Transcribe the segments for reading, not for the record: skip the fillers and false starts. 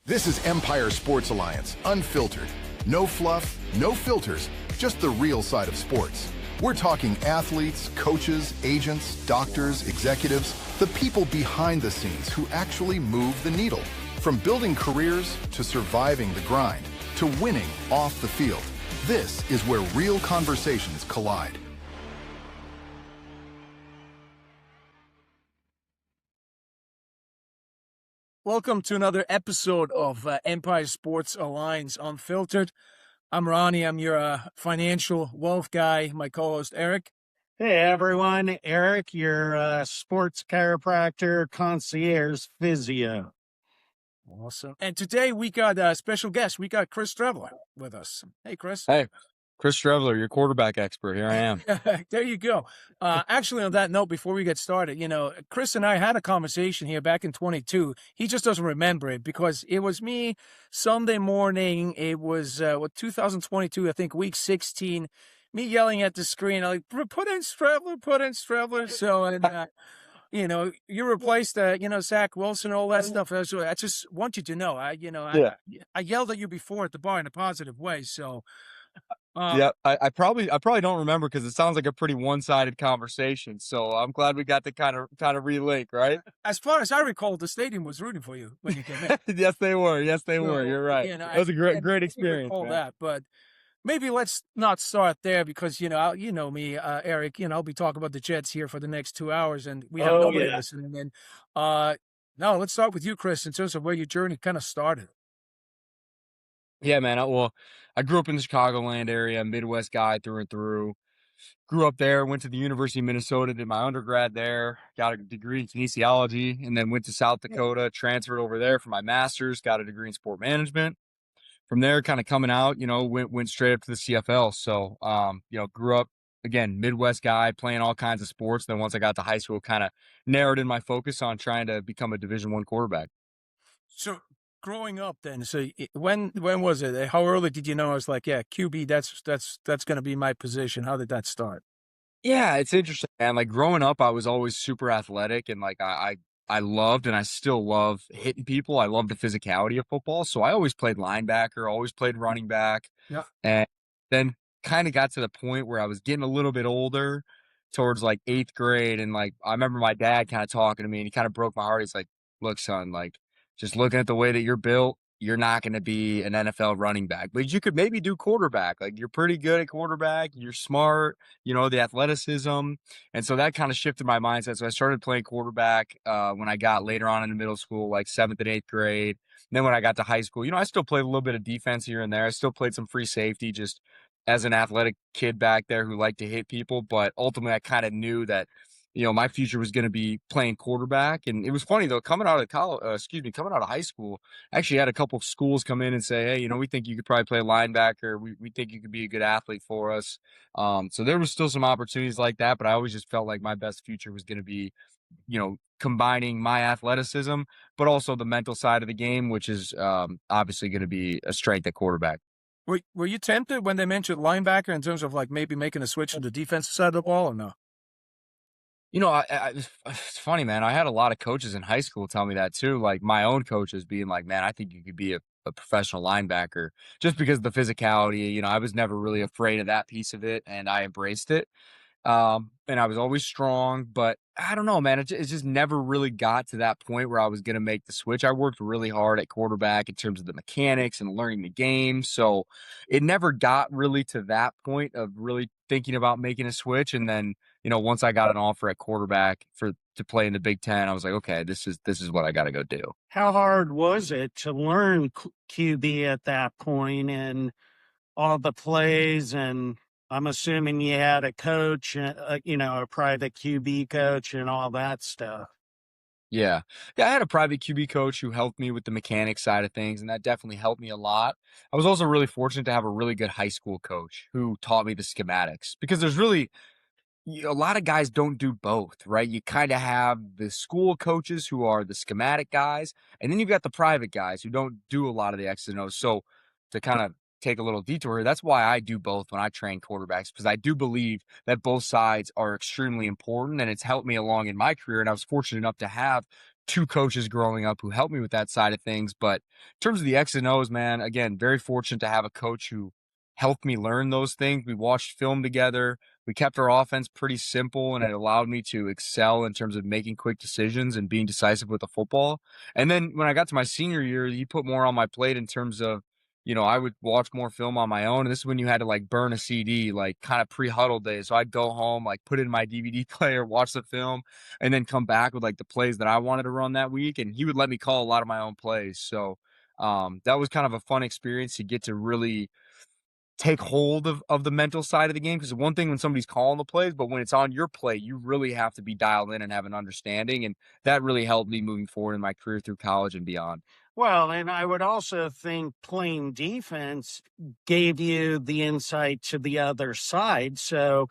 This is Empire Sports Alliance, Unfiltered. No fluff, no filters, just the real side of sports. We're talking athletes, coaches, agents, doctors, executives, the people behind the scenes who actually move the needle. From building careers to surviving the grind to winning off the field. This is where real conversations collide. Welcome to another episode of Empire Sports Alliance Unfiltered. I'm Ronnie. I'm your financial wealth guy. My co-host, Eric. Hey, everyone. Eric, your sports chiropractor, concierge, physio. Awesome. And today we got a special guest. We got Chris Streveler with us. Hey, Chris. Hey, Chris Streveler, your quarterback expert. Here I am. There you go. Actually, on that note, before we get started, Chris and I had a conversation here back in 22. He just doesn't remember it because it was me Sunday morning. It was 2022, I think, week 16. Me yelling at the screen, like, put in Streveler. So, and, you replaced, Zach Wilson, all that stuff. So I just want you to know, I yelled at you before at the bar in a positive way. So. I probably don't remember because it sounds like a pretty one-sided conversation. So I'm glad we got to kind of relink, right? As far as I recall, the stadium was rooting for you when you came in. Yes, they were. You're right. It was a great experience. All that, but maybe let's not start there because me, Eric. I'll be talking about the Jets here for the next 2 hours, and we have nobody listening. And no, let's start with you, Chris, in terms of where your journey kind of started. Yeah, man. I grew up in the Chicagoland area, Midwest guy through and through. Grew up there, went to the University of Minnesota, did my undergrad there, got a degree in kinesiology, and then went to South Dakota, transferred over there for my master's, got a degree in sport management. From there, kind of coming out, went straight up to the CFL. So, grew up, again, Midwest guy, playing all kinds of sports. Then once I got to high school, kind of narrowed in my focus on trying to become a Division I quarterback. So growing up then, so when was it? How early did you know? I was like, yeah, QB, that's going to be my position. How did that start? Yeah, it's interesting, man. Like growing up, I was always super athletic and like I loved and I still love hitting people. I love the physicality of football. So I always played linebacker, always played running back. Yeah. And then kind of got to the point where I was getting a little bit older towards like 8th grade. And like, I remember my dad kind of talking to me and he kind of broke my heart. He's like, look, son, like just looking at the way that you're built, you're not going to be an NFL running back, but you could maybe do quarterback. Like you're pretty good at quarterback. You're smart, the athleticism. And so that kind of shifted my mindset. So I started playing quarterback when I got later on in the middle school, like 7th and 8th grade. And then when I got to high school, I still played a little bit of defense here and there. I still played some free safety just as an athletic kid back there who liked to hit people. But ultimately I kind of knew that my future was going to be playing quarterback. And it was funny though, coming out of high school, I actually had a couple of schools come in and say, hey, we think you could probably play linebacker. We think you could be a good athlete for us. So there was still some opportunities like that, but I always just felt like my best future was going to be, combining my athleticism, but also the mental side of the game, which is obviously going to be a strength at quarterback. Were you tempted when they mentioned linebacker in terms of like maybe making a switch to the defensive side of the ball or no? It's funny, man. I had a lot of coaches in high school tell me that too. Like my own coaches being like, man, I think you could be a professional linebacker just because of the physicality. I was never really afraid of that piece of it and I embraced it. And I was always strong, but I don't know, man. It just never really got to that point where I was going to make the switch. I worked really hard at quarterback in terms of the mechanics and learning the game. So it never got really to that point of really thinking about making a switch. And then, once I got an offer at quarterback to play in the Big Ten, I was like, okay, this is what I got to go do. How hard was it to learn QB at that point and all the plays? And I'm assuming you had a coach, a private QB coach and all that stuff. Yeah. I had a private QB coach who helped me with the mechanics side of things, and that definitely helped me a lot. I was also really fortunate to have a really good high school coach who taught me the schematics because there's really a lot of guys don't do both, right? You kind of have the school coaches who are the schematic guys, and then you've got the private guys who don't do a lot of the X's and O's. So to kind of take a little detour here, that's why I do both when I train quarterbacks, because I do believe that both sides are extremely important, and it's helped me along in my career. And I was fortunate enough to have two coaches growing up who helped me with that side of things. But in terms of the X and O's, man, again, very fortunate to have a coach who helped me learn those things. We watched film together. We kept our offense pretty simple, and it allowed me to excel in terms of making quick decisions and being decisive with the football. And then when I got to my senior year, he put more on my plate in terms of, I would watch more film on my own. And this is when you had to like burn a CD, like kind of pre-huddle days. So I'd go home, like put it in my DVD player, watch the film, and then come back with like the plays that I wanted to run that week. And he would let me call a lot of my own plays. So that was kind of a fun experience to get to really take hold of the mental side of the game. Because one thing when somebody's calling the plays, but when it's on your play, you really have to be dialed in and have an understanding. And that really helped me moving forward in my career through college and beyond. Well, and I would also think playing defense gave you the insight to the other side. So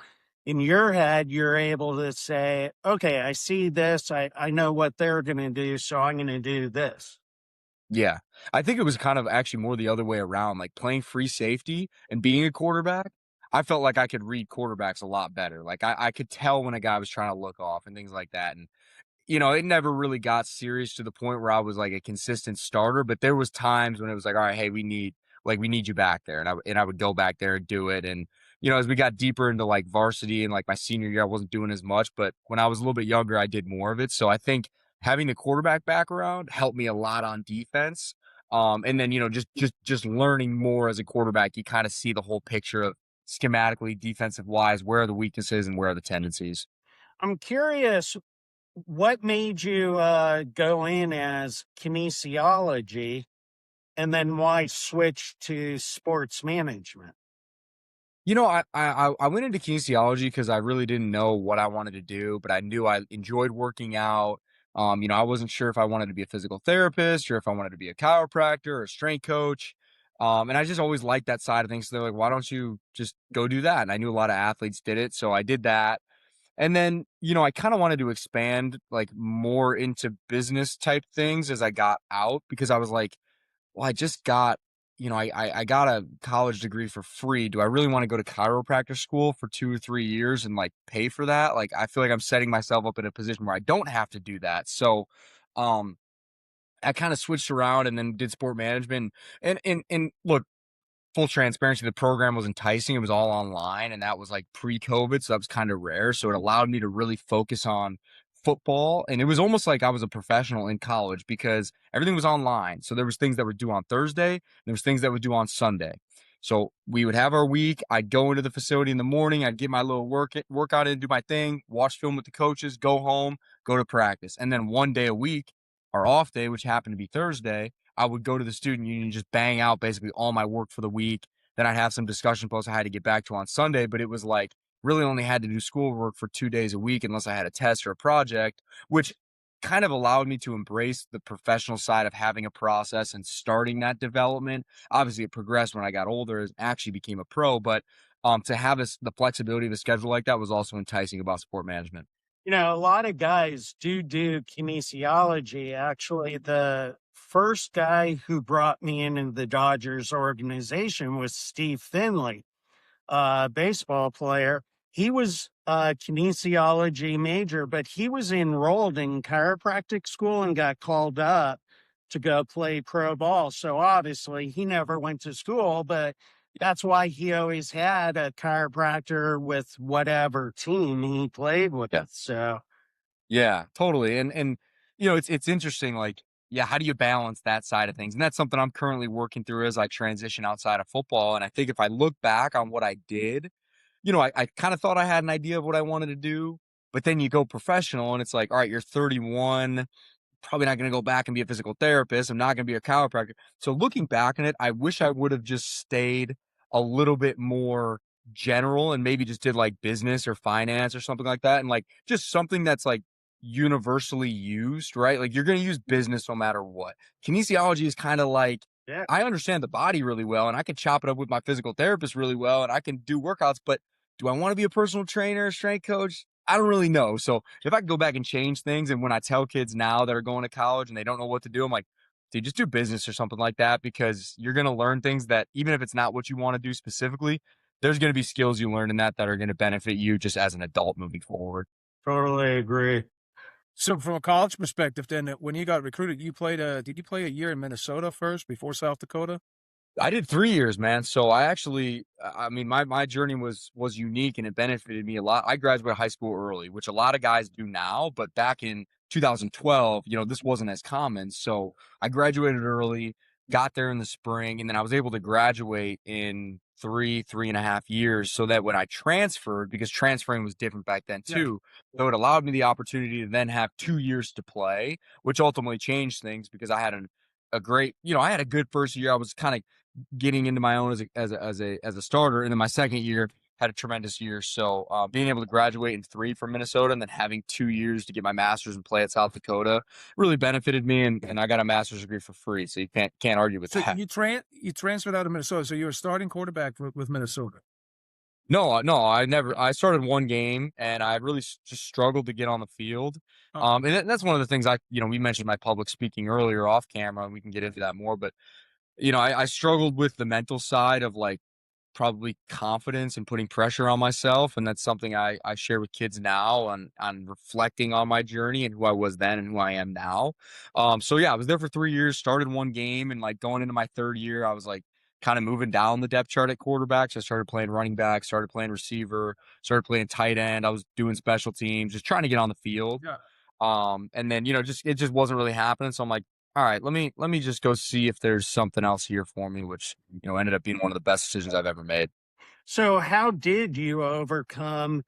in your head, you're able to say, okay, I see this. I know what they're going to do. So I'm going to do this. Yeah. I think it was kind of actually more the other way around, like playing free safety and being a quarterback. I felt like I could read quarterbacks a lot better. Like I could tell when a guy was trying to look off and things like that. And it never really got serious to the point where I was like a consistent starter, but there was times when it was like, all right, hey, we need you back there. And I would go back there and do it. And, as we got deeper into like varsity and like my senior year, I wasn't doing as much, but when I was a little bit younger, I did more of it. So I think having the quarterback background helped me a lot on defense. And then, just learning more as a quarterback, you kind of see the whole picture of schematically, defensive wise, where are the weaknesses and where are the tendencies. I'm curious, what made you go in as kinesiology and then why switch to sports management? I went into kinesiology because I really didn't know what I wanted to do, but I knew I enjoyed working out. I wasn't sure if I wanted to be a physical therapist or if I wanted to be a chiropractor or a strength coach. And I just always liked that side of things. So they're like, why don't you just go do that? And I knew a lot of athletes did it. So I did that. And then, I kind of wanted to expand like more into business type things as I got out because I was like, well, I just got, I got a college degree for free. Do I really want to go to chiropractor school for 2 or 3 years and like pay for that? Like, I feel like I'm setting myself up in a position where I don't have to do that. So, I kind of switched around and then did sport management and look, full transparency, the program was enticing. It was all online, and that was like pre-COVID, so that was kind of rare. So it allowed me to really focus on football, and it was almost like I was a professional in college because everything was online. So there was things that were due on Thursday, and there was things that would do on Sunday. So we would have our week. I'd go into the facility in the morning. I'd get my little workout in, do my thing, watch film with the coaches, go home, go to practice, and then one day a week, our off day, which happened to be Thursday, I would go to the student union and just bang out basically all my work for the week. Then I'd have some discussion posts I had to get back to on Sunday, but it was like really only had to do schoolwork for 2 days a week unless I had a test or a project, which kind of allowed me to embrace the professional side of having a process and starting that development. Obviously, it progressed when I got older and actually became a pro, but to have the flexibility of a schedule like that was also enticing about sport management. A lot of guys do kinesiology. Actually, the first guy who brought me into the Dodgers organization was Steve Finley, baseball player. He was a kinesiology major, but he was enrolled in chiropractic school and got called up to go play pro ball. So obviously he never went to school, but that's why he always had a chiropractor with whatever team he played with. Yeah. So Yeah, totally. And it's interesting, like, yeah, how do you balance that side of things? And that's something I'm currently working through as I transition outside of football. And I think if I look back on what I did, I kind of thought I had an idea of what I wanted to do, but then you go professional and it's like, all right, you're 31, probably not going to go back and be a physical therapist. I'm not going to be a chiropractor. So looking back on it, I wish I would have just stayed a little bit more general and maybe just did like business or finance or something like that. And like just something that's like universally used, right? Like you're going to use business no matter what. Kinesiology is kind of like, yeah, I understand the body really well and I can chop it up with my physical therapist really well and I can do workouts, but do I want to be a personal trainer, strength coach? I don't really know. So if I could go back and change things, and when I tell kids now that are going to college and they don't know what to do, I'm like, dude, just do business or something like that, because you're going to learn things that even if it's not what you want to do specifically, there's going to be skills you learn in that are going to benefit you just as an adult moving forward. totally agree. So from a college perspective, then, when you got recruited, did you play a year in Minnesota first before South Dakota? I did 3 years, man. So I actually, I mean, my journey was unique and it benefited me a lot. I graduated high school early, which a lot of guys do now, but back in 2012, this wasn't as common. So I graduated early, got there in the spring, and then I was able to graduate in 3.5 years so that when I transferred, because transferring was different back then Yeah. too, so it allowed me the opportunity to then have 2 years to play, which ultimately changed things because I had a great, I had a good first year. I was kind of getting into my own as a starter, and then my second year had a tremendous year. So being able to graduate in 3 from Minnesota and then having 2 years to get my master's and play at South Dakota really benefited me, and I got a master's degree for free. So you can't argue with So that. you transferred out of Minnesota, so you were a starting quarterback with Minnesota. No, I never. I started one game, and I really just struggled to get on the field. Oh. And that's one of the things we mentioned my public speaking earlier off camera, and we can get into that more. But I struggled with the mental side of like probably confidence and putting pressure on myself. And that's something I share with kids now on reflecting on my journey and who I was then and who I am now. So yeah, I was there for 3 years, started one game, and like going into my third year, I was like kind of moving down the depth chart at quarterbacks. I started playing running back, started playing receiver, started playing tight end. I was doing special teams, just trying to get on the field. Yeah. And then, it just wasn't really happening. So I'm like, all right, let me just go see if there's something else here for me, which, ended up being one of the best decisions I've ever made. So how did you overcome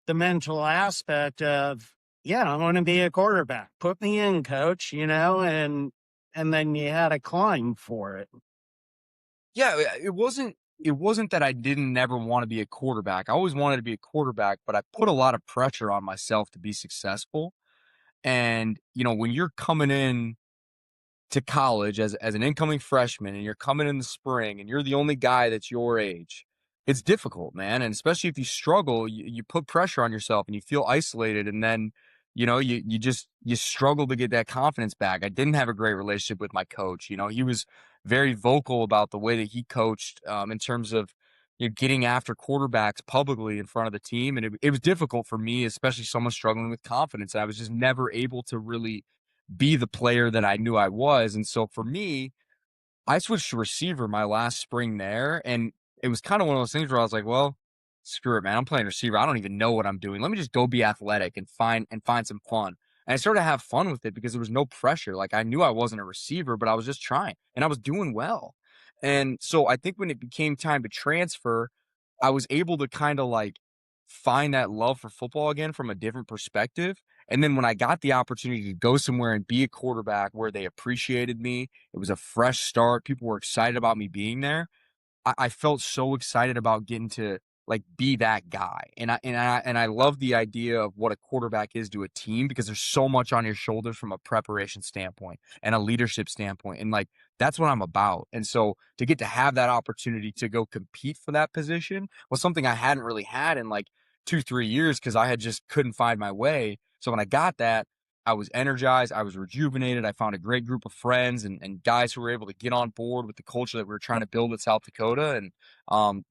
the mental aspect of, yeah, I want to be a quarterback. Put me in, coach, and then you had a climb for it. Yeah, it wasn't that I didn't never want to be a quarterback. I always wanted to be a quarterback, but I put a lot of pressure on myself to be successful. And, when you're coming in to college as an incoming freshman and you're coming in the spring and you're the only guy that's your age, it's difficult, man. And especially if you struggle, you put pressure on yourself and you feel isolated. And then, you struggle to get that confidence back. I didn't have a great relationship with my coach. He was very vocal about the way that he coached, in terms of, getting after quarterbacks publicly in front of the team. And it was difficult for me, especially someone struggling with confidence. I was just never able to really be the player that I knew I was. And so for me, I switched to receiver my last spring there. And it was kind of one of those things where I was like, well, screw it, man. I'm playing receiver. I don't even know what I'm doing. Let me just go be athletic and find some fun. And I started to have fun with it because there was no pressure. Like I knew I wasn't a receiver, but I was just trying and I was doing well. And so I think when it became time to transfer, I was able to kind of like find that love for football again from a different perspective. And then when I got the opportunity to go somewhere and be a quarterback where they appreciated me, it was a fresh start. People were excited about me being there. I felt so excited about getting to like be that guy. And I love the idea of what a quarterback is to a team because there's so much on your shoulders from a preparation standpoint and a leadership standpoint. And like that's what I'm about. And so to get to have that opportunity to go compete for that position was something I hadn't really had in like 2-3 years because I had just couldn't find my way. So when I got that, I was energized. I was rejuvenated. I found a great group of friends and guys who were able to get on board with the culture that we were trying to build at South Dakota. And,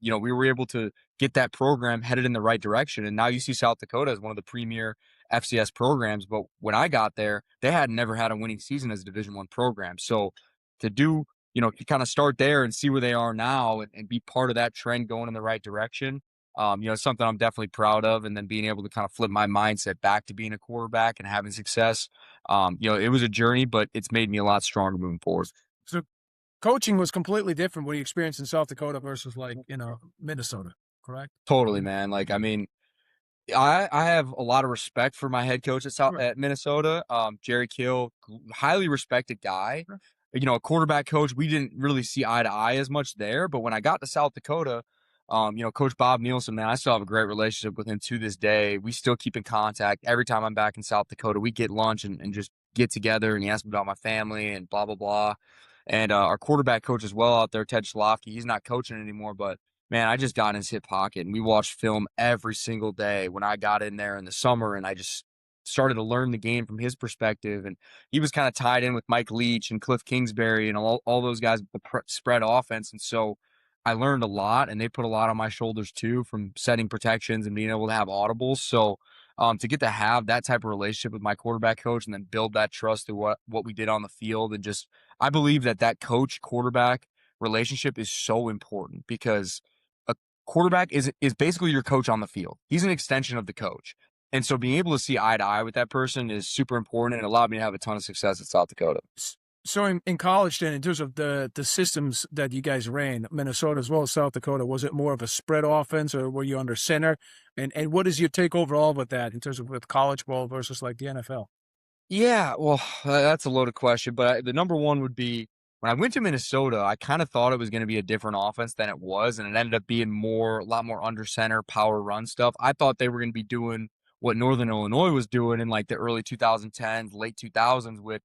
we were able to get that program headed in the right direction. And now you see South Dakota as one of the premier FCS programs. But when I got there, they had never had a winning season as a Division I program. So to do, to kind of start there and see where they are now and be part of that trend going in the right direction, something I'm definitely proud of. And then being able to kind of flip my mindset back to being a quarterback and having success. It was a journey, but it's made me a lot stronger moving forward. So coaching was completely different what you experienced in South Dakota versus like, Minnesota, correct? Totally, man. Like, I mean, I have a lot of respect for my head coach at Minnesota. Jerry Kill, highly respected guy. Sure. A quarterback coach, we didn't really see eye to eye as much there. But when I got to South Dakota, Coach Bob Nielsen, man, I still have a great relationship with him to this day. We still keep in contact. Every time I'm back in South Dakota, we get lunch and just get together, and he asks me about my family and blah, blah, blah. And our quarterback coach as well out there, Ted Schlafke, he's not coaching anymore, but man, I just got in his hip pocket and we watched film every single day when I got in there in the summer, and I just started to learn the game from his perspective. And he was kind of tied in with Mike Leach and Cliff Kingsbury and all those guys with the spread offense. And so I learned a lot, and they put a lot on my shoulders too, from setting protections and being able to have audibles. So to get to have that type of relationship with my quarterback coach and then build that trust through what we did on the field. And just, I believe that coach quarterback relationship is so important because a quarterback is basically your coach on the field. He's an extension of the coach. And so being able to see eye to eye with that person is super important and allowed me to have a ton of success at South Dakota. So in college then, in terms of the systems that you guys ran, Minnesota as well as South Dakota, was it more of a spread offense or were you under center? And what is your take overall with that in terms of with college ball versus like the NFL? Yeah, well, that's a loaded question, but the number one would be when I went to Minnesota, I kind of thought it was going to be a different offense than it was, and it ended up being a lot more under center power run stuff. I thought they were going to be doing what Northern Illinois was doing in like the early 2010s, late 2000s with,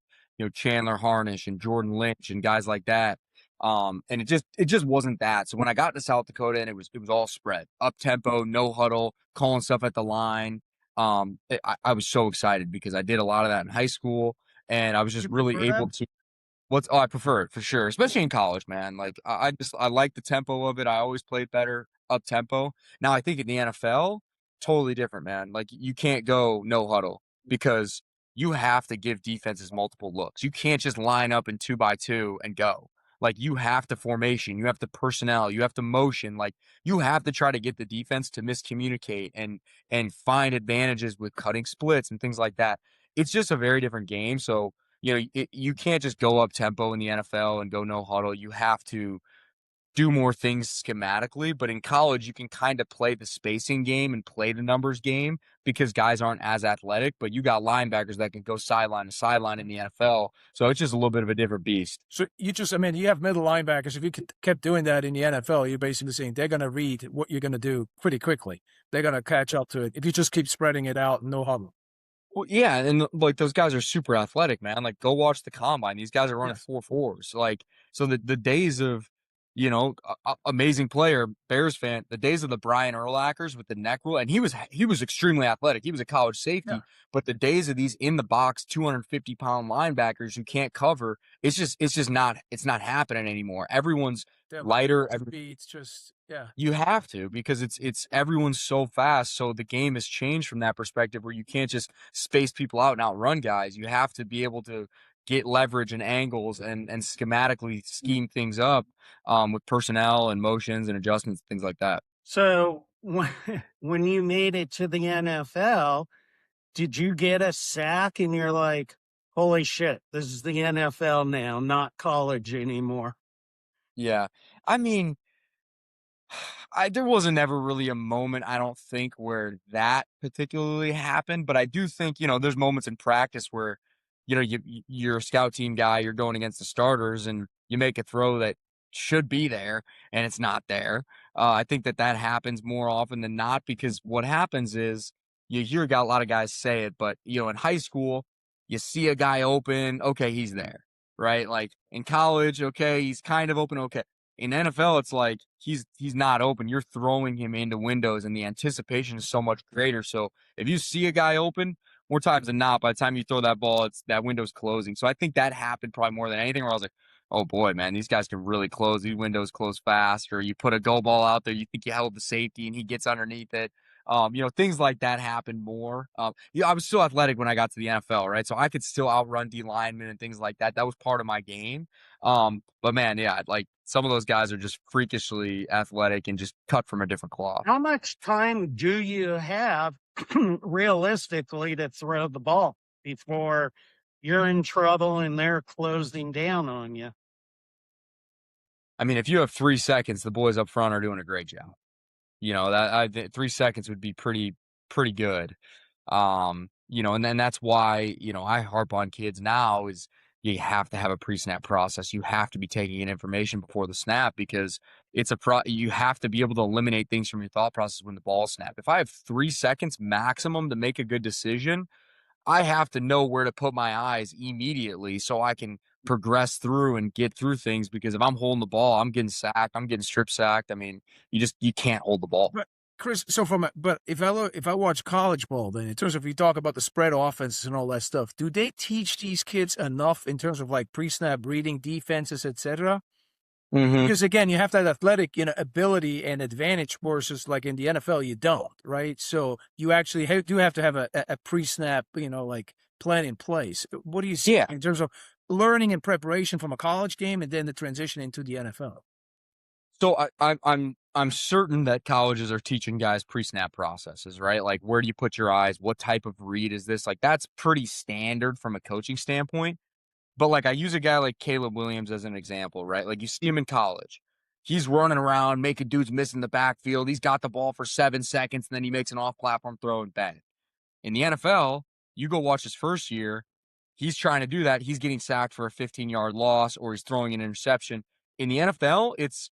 Chandler Harnish and Jordan Lynch and guys like that. And it just wasn't that. So when I got to South Dakota and it was all spread, up tempo, no huddle, calling stuff at the line. I was so excited because I did a lot of that in high school and I was just really able to. I prefer it for sure, especially in college, man. Like I like the tempo of it. I always played better up tempo. Now I think in the NFL, totally different, man. Like you can't go no huddle because you have to give defenses multiple looks. You can't just line up in 2x2 and go. Like you have to formation, you have to personnel, you have to motion. Like you have to try to get the defense to miscommunicate and find advantages with cutting splits and things like that. It's just a very different game. So you can't just go up tempo in the NFL and go no huddle. You have to do more things schematically, but in college, you can kind of play the spacing game and play the numbers game because guys aren't as athletic, but you got linebackers that can go sideline to sideline in the NFL. So it's just a little bit of a different beast. So you have middle linebackers. If you kept doing that in the NFL, you're basically saying they're going to read what you're going to do pretty quickly. They're going to catch up to it if you just keep spreading it out, no huddle. Well, yeah, and like those guys are super athletic, man. Like go watch the combine. These guys are running 4.4s. Like so the days of amazing player, Bears fan, the days of the Brian Urlachers with the neck rule, and he was extremely athletic. He was a college safety, but the days of these in the box 250-pound linebackers who can't cover, it's not happening anymore. Everyone's lighter. It's just You have to because it's everyone's so fast. So the game has changed from that perspective where you can't just space people out and outrun guys. You have to be able to get leverage and angles and schematically scheme things up with personnel and motions and adjustments, things like that. So when you made it to the NFL, did you get a sack and you're like, holy shit, this is the NFL now, not college anymore? Yeah. I mean, there wasn't ever really a moment, I don't think, where that particularly happened. But I do think, there's moments in practice where, you're a scout team guy, you're going against the starters and you make a throw that should be there and it's not there. I think that happens more often than not because what happens is you hear a lot of guys say it, but, in high school, you see a guy open, okay, he's there, right? Like in college, okay, he's kind of open, okay. In NFL, it's like he's not open. You're throwing him into windows, and the anticipation is so much greater. So if you see a guy open, more times than not, by the time you throw that ball, that window's closing. So I think that happened probably more than anything. Where I was like, oh boy, man, these guys can really close. These windows close fast. Or you put a go ball out there, you think you held the safety, and he gets underneath it. Things like that happen more. I was still athletic when I got to the NFL, right? So I could still outrun D linemen and things like that. That was part of my game. But man, yeah, like some of those guys are just freakishly athletic and just cut from a different cloth. How much time do you have realistically to throw the ball before you're in trouble and they're closing down on you? I mean, if you have 3 seconds, the boys up front are doing a great job. 3 seconds would be pretty good. And then that's why, I harp on kids now is you have to have a pre-snap process. You have to be taking in information before the snap because you have to be able to eliminate things from your thought process when the ball snapped. If I have 3 seconds maximum to make a good decision, I have to know where to put my eyes immediately so I can progress through and get through things because if I'm holding the ball, I'm getting sacked, I'm getting strip sacked. I mean, you can't hold the ball. But Chris, but if I watch college ball, then in terms of you talk about the spread offenses and all that stuff, do they teach these kids enough in terms of like pre-snap reading defenses, etc.? Mm-hmm. Because again, you have that athletic, ability and advantage versus like in the NFL, you don't, right? So you actually do have to have a pre-snap, like plan in place. What do you see Yeah. in terms of learning and preparation from a college game and then the transition into the NFL? So I'm certain that colleges are teaching guys pre-snap processes, right? Like, where do you put your eyes? What type of read is this? Like, that's pretty standard from a coaching standpoint. But like, I use a guy like Caleb Williams as an example, right? Like, you see him in college. He's running around, making dudes miss in the backfield. He's got the ball for 7 seconds, and then he makes an off-platform throw and bang. In the NFL, you go watch his first year. He's trying to do that. He's getting sacked for a 15-yard loss, or he's throwing an interception. In the NFL, it's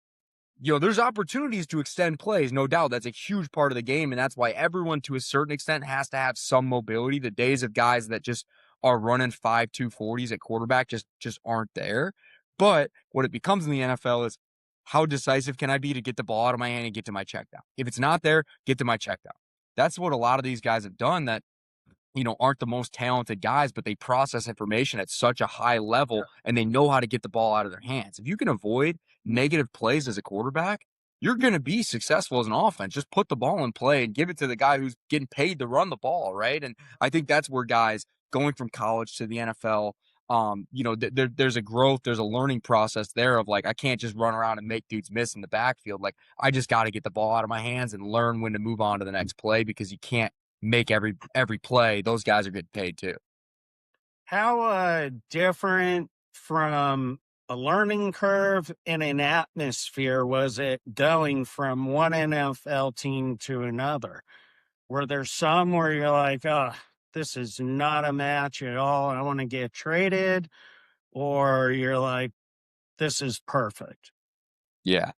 there's opportunities to extend plays, no doubt. That's a huge part of the game, and that's why everyone, to a certain extent, has to have some mobility. The days of guys that just are running 5.2 40s at quarterback just aren't there. But what it becomes in the NFL is, how decisive can I be to get the ball out of my hand and get to my check down? If it's not there, get to my check down. That's what a lot of these guys have done that aren't the most talented guys, but they process information at such a high level and they know how to get the ball out of their hands. If you can avoid negative plays as a quarterback, you're going to be successful as an offense. Just put the ball in play and give it to the guy who's getting paid to run the ball, right? And I think that's where guys going from college to the NFL, there's a growth, there's a learning process there of like, I can't just run around and make dudes miss in the backfield. Like, I just got to get the ball out of my hands and learn when to move on to the next play, because you can't make every play. Those guys are getting paid too. How different from a learning curve and an atmosphere was it going from one NFL team to another? Were there some where you're like, oh, this is not a match at all, I want to get traded? Or you're like, this is perfect? Yeah.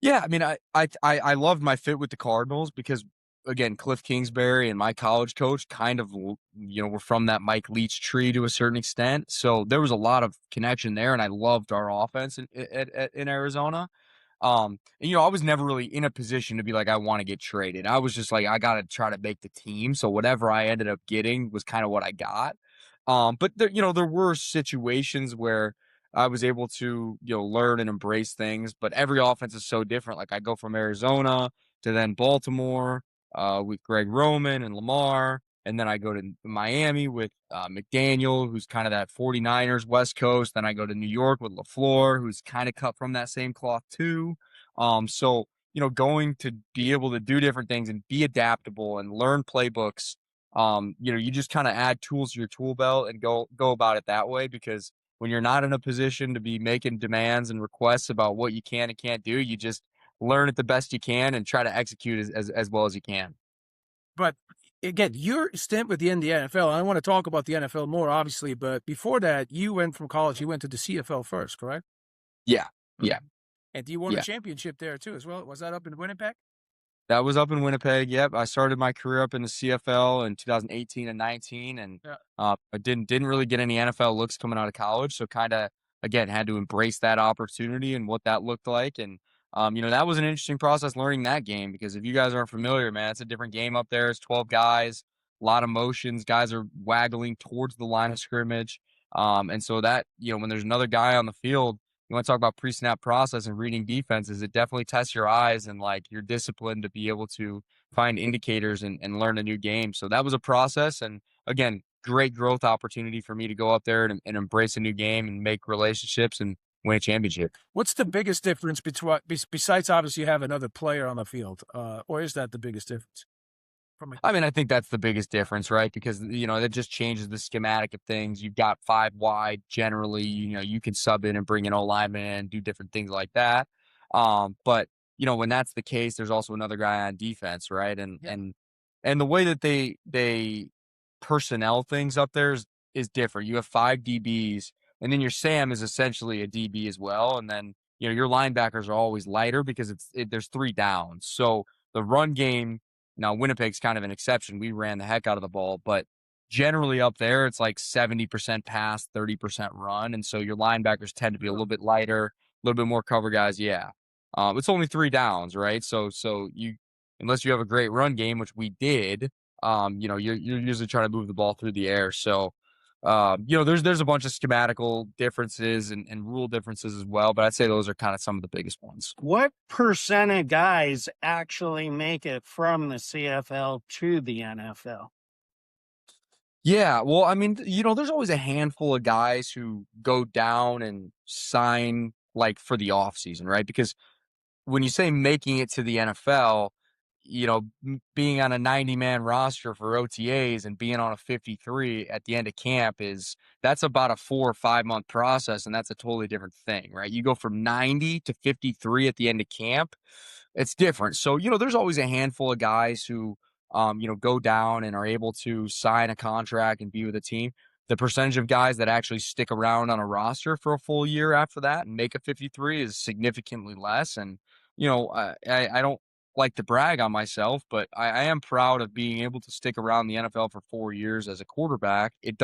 Yeah, I mean, I loved my fit with the Cardinals because, again, Cliff Kingsbury and my college coach kind of, were from that Mike Leach tree to a certain extent. So there was a lot of connection there, and I loved our offense in Arizona. I was never really in a position to be like, I want to get traded. I was just like, I got to try to make the team. So whatever I ended up getting was kind of what I got. But there were situations where I was able to, learn and embrace things, but every offense is so different. Like, I go from Arizona to then Baltimore, with Greg Roman and Lamar. And then I go to Miami with McDaniel, who's kind of that 49ers West Coast. Then I go to New York with LaFleur, who's kind of cut from that same cloth too. So, going to be able to do different things and be adaptable and learn playbooks, you just kind of add tools to your tool belt and go about it that way, because when you're not in a position to be making demands and requests about what you can and can't do, you just learn it the best you can and try to execute as well as you can. But again, your stint with the NFL, I want to talk about the NFL more, obviously, but before that, you went from college, you went to the CFL first, correct? Yeah. Yeah. And you won a championship there too, as well. Was that up in Winnipeg? That was up in Winnipeg. Yep. I started my career up in the CFL in 2018 and 19, and I didn't really get any NFL looks coming out of college. So kind of, again, had to embrace that opportunity and what that looked like. And, that was an interesting process learning that game, because if you guys aren't familiar, man, it's a different game up there. It's 12 guys, a lot of motions. Guys are waggling towards the line of scrimmage. And so that, when there's another guy on the field, you want to talk about pre-snap process and reading defenses, it definitely tests your eyes and like your discipline to be able to find indicators and learn a new game. So that was a process. And again, great growth opportunity for me to go up there and embrace a new game and make relationships and win a championship. What's the biggest difference between, besides obviously you have another player on the field, or is that the biggest difference? I think that's the biggest difference, right? Because, that just changes the schematic of things. You've got 5 wide generally, you can sub in and bring an O-lineman and do different things like that. But, when that's the case, there's also another guy on defense, right? And the way that they personnel things up there is different. You have 5 DBs, and then your Sam is essentially a DB as well. And then, your linebackers are always lighter because there's 3 downs. So the run game, now, Winnipeg's kind of an exception. We ran the heck out of the ball, but generally up there, it's like 70% pass, 30% run. And so your linebackers tend to be a little bit lighter, a little bit more cover guys. Yeah. It's only 3 downs, right? So you, unless you have a great run game, which we did, you're usually trying to move the ball through the air. So There's a bunch of schematical differences and rule differences as well, but I'd say those are kind of some of the biggest ones. What percent of guys actually make it from the CFL to the NFL? Yeah, well, I mean, there's always a handful of guys who go down and sign like for the off season, right? Because when you say making it to the NFL, being on a 90-man roster for OTAs and being on a 53 at the end of camp that's about a 4 or 5 month process. And that's a totally different thing, right? You go from 90 to 53 at the end of camp. It's different. So, there's always a handful of guys who, go down and are able to sign a contract and be with a team. The percentage of guys that actually stick around on a roster for a full year after that and make a 53 is significantly less. And, I don't like to brag on myself, but I am proud of being able to stick around the NFL for 4 years as a quarterback. It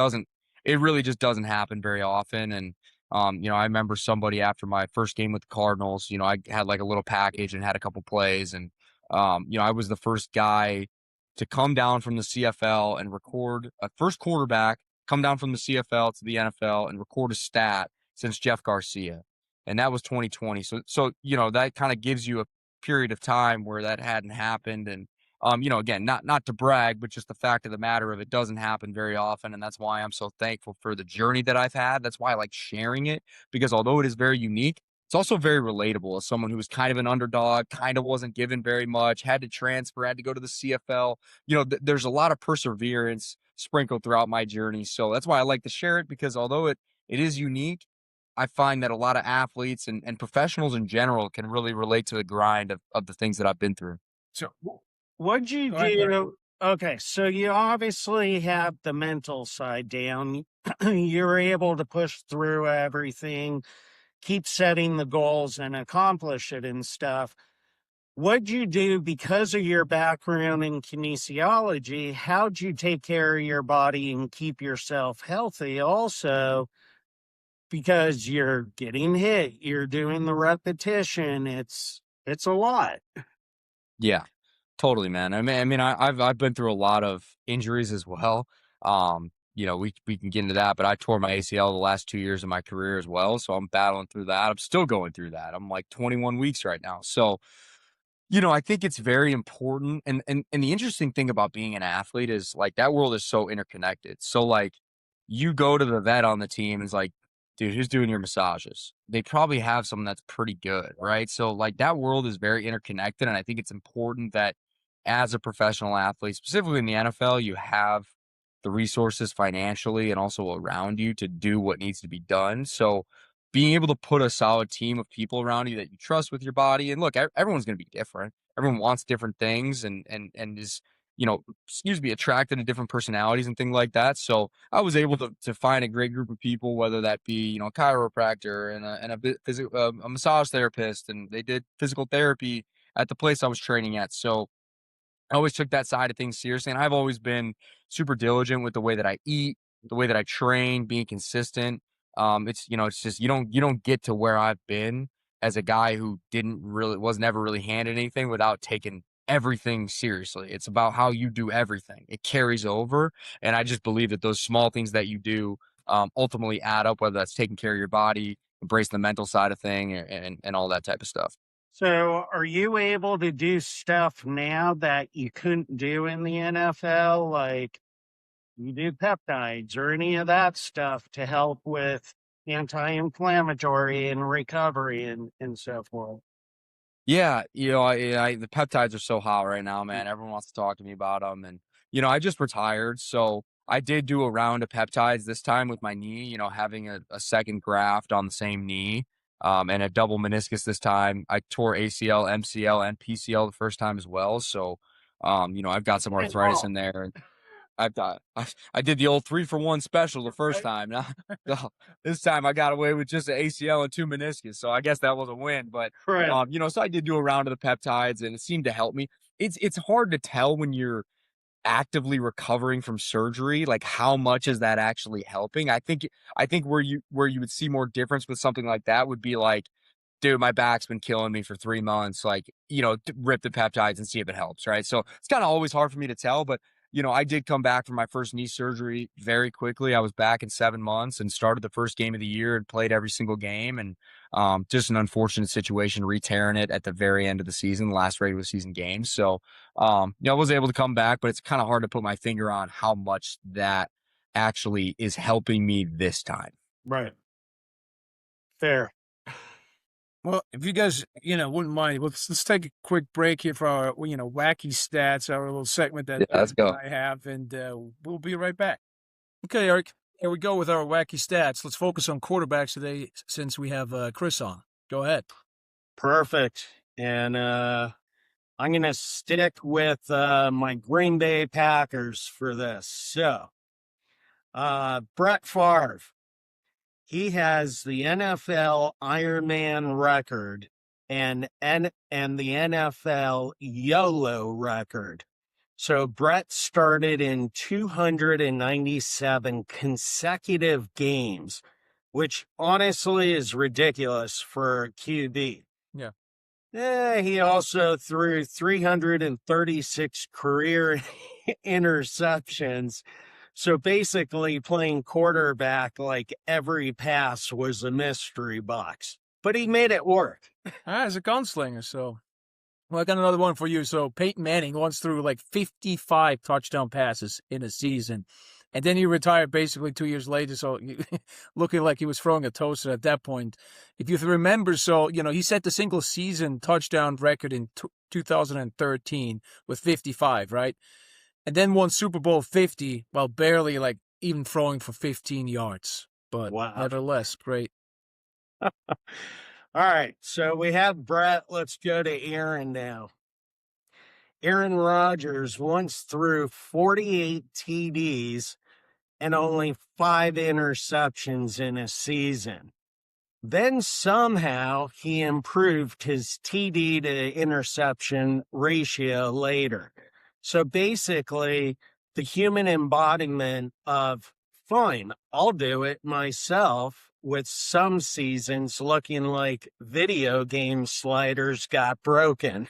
really just doesn't happen very often. And, I remember somebody after my first game with the Cardinals, I had like a little package and had a couple plays. And, I was the first guy to come down from the CFL and record a first quarterback, come down from the CFL to the NFL and record a stat since Jeff Garcia. And that was 2020. So that kind of gives you a period of time where that hadn't happened. And, again, not to brag, but just the fact of the matter of it doesn't happen very often. And that's why I'm so thankful for the journey that I've had. That's why I like sharing it, because although it is very unique, it's also very relatable as someone who was kind of an underdog, kind of wasn't given very much, had to transfer, had to go to the CFL. There's a lot of perseverance sprinkled throughout my journey. So that's why I like to share it, because although it is unique, I find that a lot of athletes and professionals in general can really relate to the grind of the things that I've been through. So, What'd you go ahead, Greg. do? Okay, so you obviously have the mental side down. You're able to push through everything, keep setting the goals and accomplish it and stuff. What'd you do because of your background in kinesiology? How'd you take care of your body and keep yourself healthy also? Because you're getting hit, you're doing the repetition. It's a lot. Yeah, totally, man. I've been through a lot of injuries as well. We can get into that, but I tore my ACL the last 2 years of my career as well. So I'm battling through that. I'm still going through that. I'm like 21 weeks right now. So, I think it's very important. And the interesting thing about being an athlete is like that world is so interconnected. So like you go to the vet on the team and it's like, dude, who's doing your massages? They probably have someone that's pretty good, right? So like that world is very interconnected. And I think it's important that as a professional athlete, specifically in the NFL, you have the resources financially and also around you to do what needs to be done. So being able to put a solid team of people around you that you trust with your body, and look, everyone's going to be different. Everyone wants different things and is, attracted to different personalities and things like that. So I was able to find a great group of people, whether that be, a chiropractor and a massage therapist, and they did physical therapy at the place I was training at. So I always took that side of things seriously, and I've always been super diligent with the way that I eat, the way that I train, being consistent. It's just you don't get to where I've been as a guy who was never really handed anything without taking everything seriously. It's about how you do everything. It carries over, and I just believe that those small things that you do ultimately add up, whether that's taking care of your body, embrace the mental side of thing, and all that type of stuff. So are you able to do stuff now that you couldn't do in the NFL? Like you do peptides or any of that stuff to help with anti-inflammatory and recovery and so forth? Yeah, the peptides are so hot right now, man. Everyone wants to talk to me about them, and I just retired, so I did do a round of peptides this time with my knee. Having a second graft on the same knee, and a double meniscus this time. I tore ACL, MCL, and PCL the first time as well. So, I've got some arthritis in there, and I did the old 3-for-1 special the first time. Now, this time I got away with just an ACL and 2 meniscus. So I guess that was a win. But Right. so I did do a round of the peptides, and it seemed to help me. It's hard to tell when you're actively recovering from surgery, like how much is that actually helping. I think where you would see more difference with something like that would be like, dude, my back's been killing me for 3 months, like, rip the peptides and see if it helps, right? So it's kind of always hard for me to tell, but I did come back from my first knee surgery very quickly. I was back in 7 months and started the first game of the year and played every single game. And just an unfortunate situation, re-tearing it at the very end of the season, the last regular season games. So, I was able to come back, but it's kind of hard to put my finger on how much that actually is helping me this time. Right. Fair. Well, if you guys, wouldn't mind, let's take a quick break here for our, wacky stats, our little segment that Yeah, let's go. I have, and we'll be right back. Okay, Eric, here we go with our wacky stats. Let's focus on quarterbacks today since we have Chris on. Go ahead. Perfect. And I'm going to stick with my Green Bay Packers for this. So, Brett Favre. He has the NFL Ironman record and the NFL YOLO record. So Brett started in 297 consecutive games, which honestly is ridiculous for a QB. Yeah. He also threw 336 career interceptions. So basically playing quarterback, like every pass was a mystery box, but he made it work. As a gunslinger, so. Well, I got another one for you. So Peyton Manning once threw like 55 touchdown passes in a season, and then he retired basically 2 years later. So looking like he was throwing a toaster at that point. If you remember, so, he set the single season touchdown record in 2013 with 55, right? And then won Super Bowl 50 while barely even throwing for 15 yards. But nevertheless, great. All right. So we have Brett. Let's go to Aaron now. Aaron Rodgers once threw 48 TDs and only 5 interceptions in a season. Then somehow he improved his TD to interception ratio later. So basically, the human embodiment of, fine, I'll do it myself, with some seasons looking like video game sliders got broken.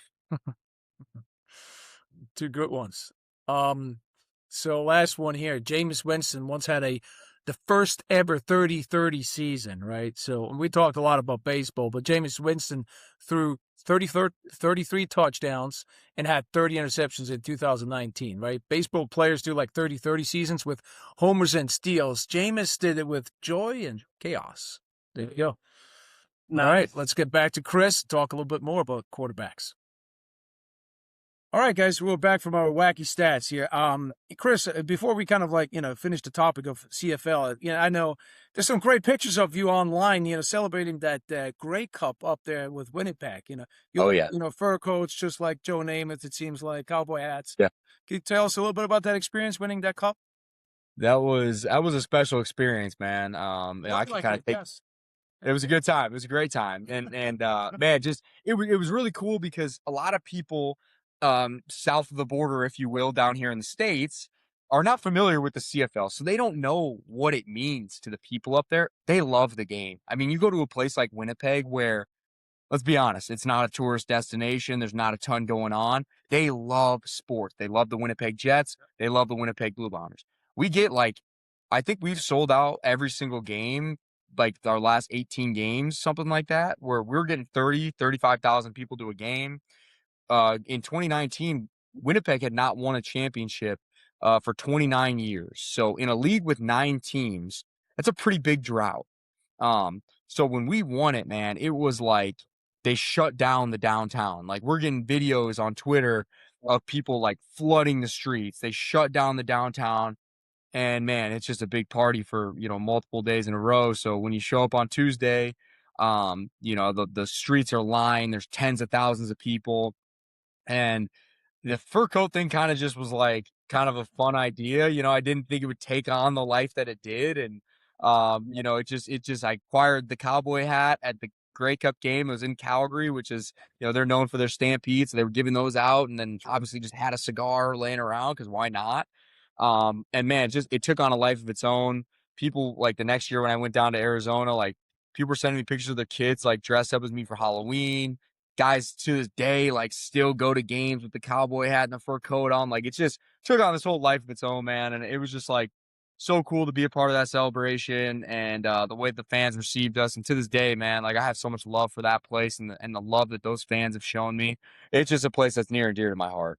Two good ones. So last one here. Jameis Winston once had the first ever 30-30 season, right? So we talked a lot about baseball, but Jameis Winston threw 33 touchdowns and had 30 interceptions in 2019, right? Baseball players do like 30-30 seasons with homers and steals. Jameis did it with joy and chaos. There you go. Nice. All right, let's get back to Chris, talk a little bit more about quarterbacks. All right, guys, we're back from our wacky stats here. Chris, before we kind of finish the topic of CFL, I know there's some great pictures of you online, celebrating that Grey Cup up there with Winnipeg. Fur coats, just like Joe Namath, it seems like, cowboy hats. Yeah. Can you tell us a little bit about that experience, winning that cup? That was a special experience, man. I can kind of take. Yes. It was a good time. It was a great time, and man, just it was really cool because a lot of people south of the border, if you will, down here in the States, are not familiar with the CFL. So they don't know what it means to the people up there. They love the game. I mean, you go to a place like Winnipeg where, let's be honest, it's not a tourist destination. There's not a ton going on. They love sports. They love the Winnipeg Jets. They love the Winnipeg Blue Bombers. We get I think we've sold out every single game, like our last 18 games, something like that, where we're getting 35,000 people to a game. In 2019, Winnipeg had not won a championship for 29 years. So in a league with 9 teams, that's a pretty big drought. So when we won it, man, it was like they shut down the downtown. Like, we're getting videos on Twitter of people flooding the streets. They shut down the downtown. And man, it's just a big party for, multiple days in a row. So when you show up on Tuesday, the streets are lined. There's tens of thousands of people. And the fur coat thing kind of just was kind of a fun idea. I didn't think it would take on the life that it did. And, I acquired the cowboy hat at the Grey Cup game. It was in Calgary, which is, they're known for their stampedes. So they were giving those out, and then obviously just had a cigar laying around because why not? And man, it took on a life of its own. People the next year when I went down to Arizona, people were sending me pictures of their kids dressed up as me for Halloween. guys to this day, like, still go to games with the cowboy hat and the fur coat on. Like, it just took on this whole life of its own, man. And it was just like so cool to be a part of that celebration and the way the fans received us. And to this day, man, like, I have so much love for that place and the love that those fans have shown me. It's just a place that's near and dear to my heart.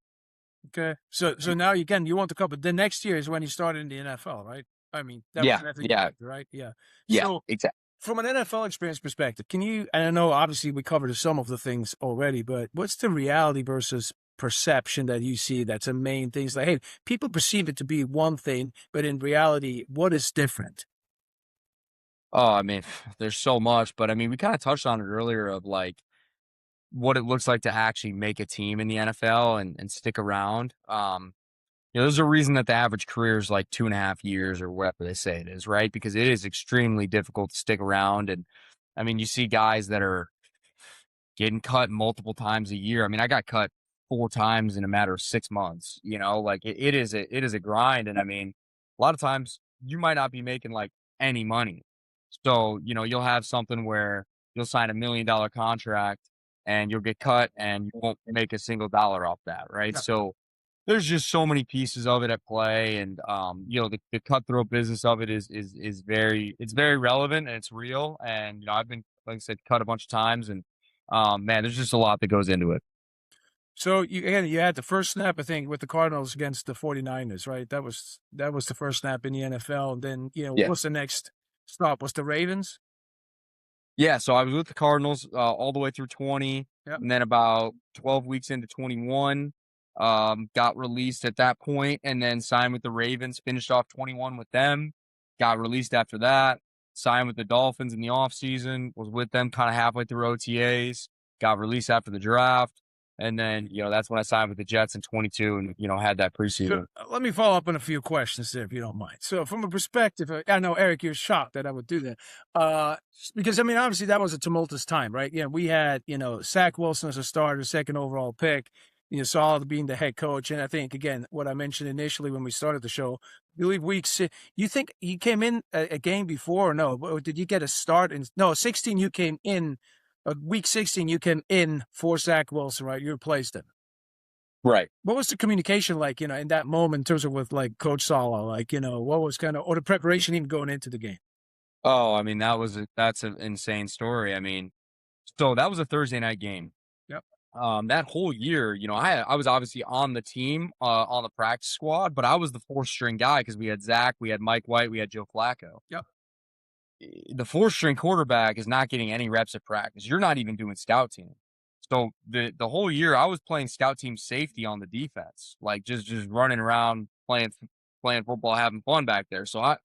Okay. So now you want the cup, but the next year is when you started in the NFL, right? I mean, that Yeah, was yeah, right? Yeah. yeah, So exactly. from an NFL experience perspective, can you, and I know obviously we covered some of the things already, but what's the reality versus perception that you see that's a main thing? It's like, hey, people perceive it to be one thing, but in reality, what is different? Oh, I mean, there's so much, but I mean, we kind of touched on it earlier of like what it looks like to actually make a team in the NFL and stick around. There's a reason that the average career is like 2.5 years or whatever they say it is, right? Because it is extremely difficult to stick around. And I mean, you see guys that are getting cut multiple times a year. I mean, I got cut 4 times in a matter of 6 months, like it is a grind. And I mean, a lot of times you might not be making like any money. So, you'll have something where you'll sign $1 million contract and you'll get cut and you won't make a single dollar off that. Right. Yeah. So there's just so many pieces of it at play. And, the cutthroat business of it is it's very relevant and it's real. And, I've been, like I said, cut a bunch of times and, man, there's just a lot that goes into it. So you had the first snap, I think, with the Cardinals against the 49ers, right? That was the first snap in the NFL. And then, Yeah. what's the next stop? Was the Ravens? Yeah, so I was with the Cardinals all the way through 20, Yep. and then about 12 weeks into 21, got released at that point, and then signed with the Ravens, finished off 21 with them, got released after that, signed with the Dolphins in the offseason, was with them kind of halfway through OTAs, got released after the draft, and then, that's when I signed with the Jets in 22 and, had that preseason. So, let me follow up on a few questions there, if you don't mind. So from a perspective, I know, Eric, you're shocked that I would do that. Because, I mean, obviously that was a tumultuous time, right? We had, Zach Wilson as a starter, second overall pick, Saul being the head coach. And I think, again, what I mentioned initially when we started the show, I believe week 6, you think he came in a game before or no? Or did you get a start? No, 16 you came in. Week 16 you came in for Zach Wilson, right? You replaced him. Right. What was the communication like, in that moment in terms of with like Coach Sala? Like, what was or the preparation even going into the game? Oh, I mean, that's an insane story. I mean, so that was a Thursday night game. Yep. That whole year, I was obviously on the team, on the practice squad, but I was the 4th string guy because we had Zach, we had Mike White, we had Joe Flacco. Yep. The 4th string quarterback is not getting any reps at practice. You're not even doing scout team. So the whole year I was playing scout team safety on the defense, like just running around playing football, having fun back there. So I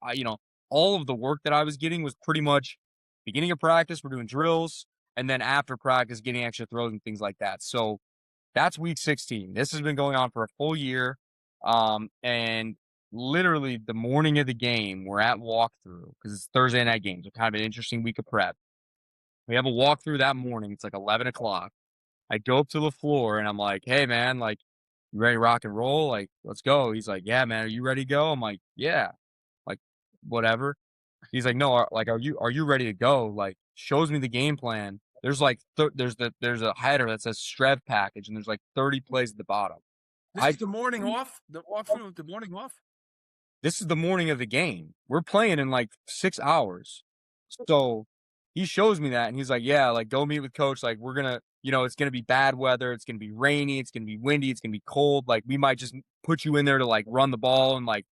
all of the work that I was getting was pretty much beginning of practice, we're doing drills, and then after practice, getting extra throws and things like that. So that's week 16. This has been going on for a full year. And literally the morning of the game, we're at walkthrough because it's Thursday night games. So kind of an interesting week of prep. We have a walkthrough that morning. It's like 11 o'clock. I go up to the floor and I'm like, hey, man, like, you ready to rock and roll? Like, let's go. He's like, yeah, man, are you ready to go? I'm like, yeah, like, whatever. He's like, no, are you ready to go? Like, shows me the game plan. There's like, there's a header that says Strev package and there's like 30 plays at the bottom. This is the morning off? The walkthrough of the morning off? This is the morning of the game. We're playing in like 6 hours. So he shows me that and he's like, yeah, like, go meet with coach. Like, we're going to, it's going to be bad weather. It's going to be rainy. It's going to be windy. It's going to be cold. Like, we might just put you in there to like run the ball and like,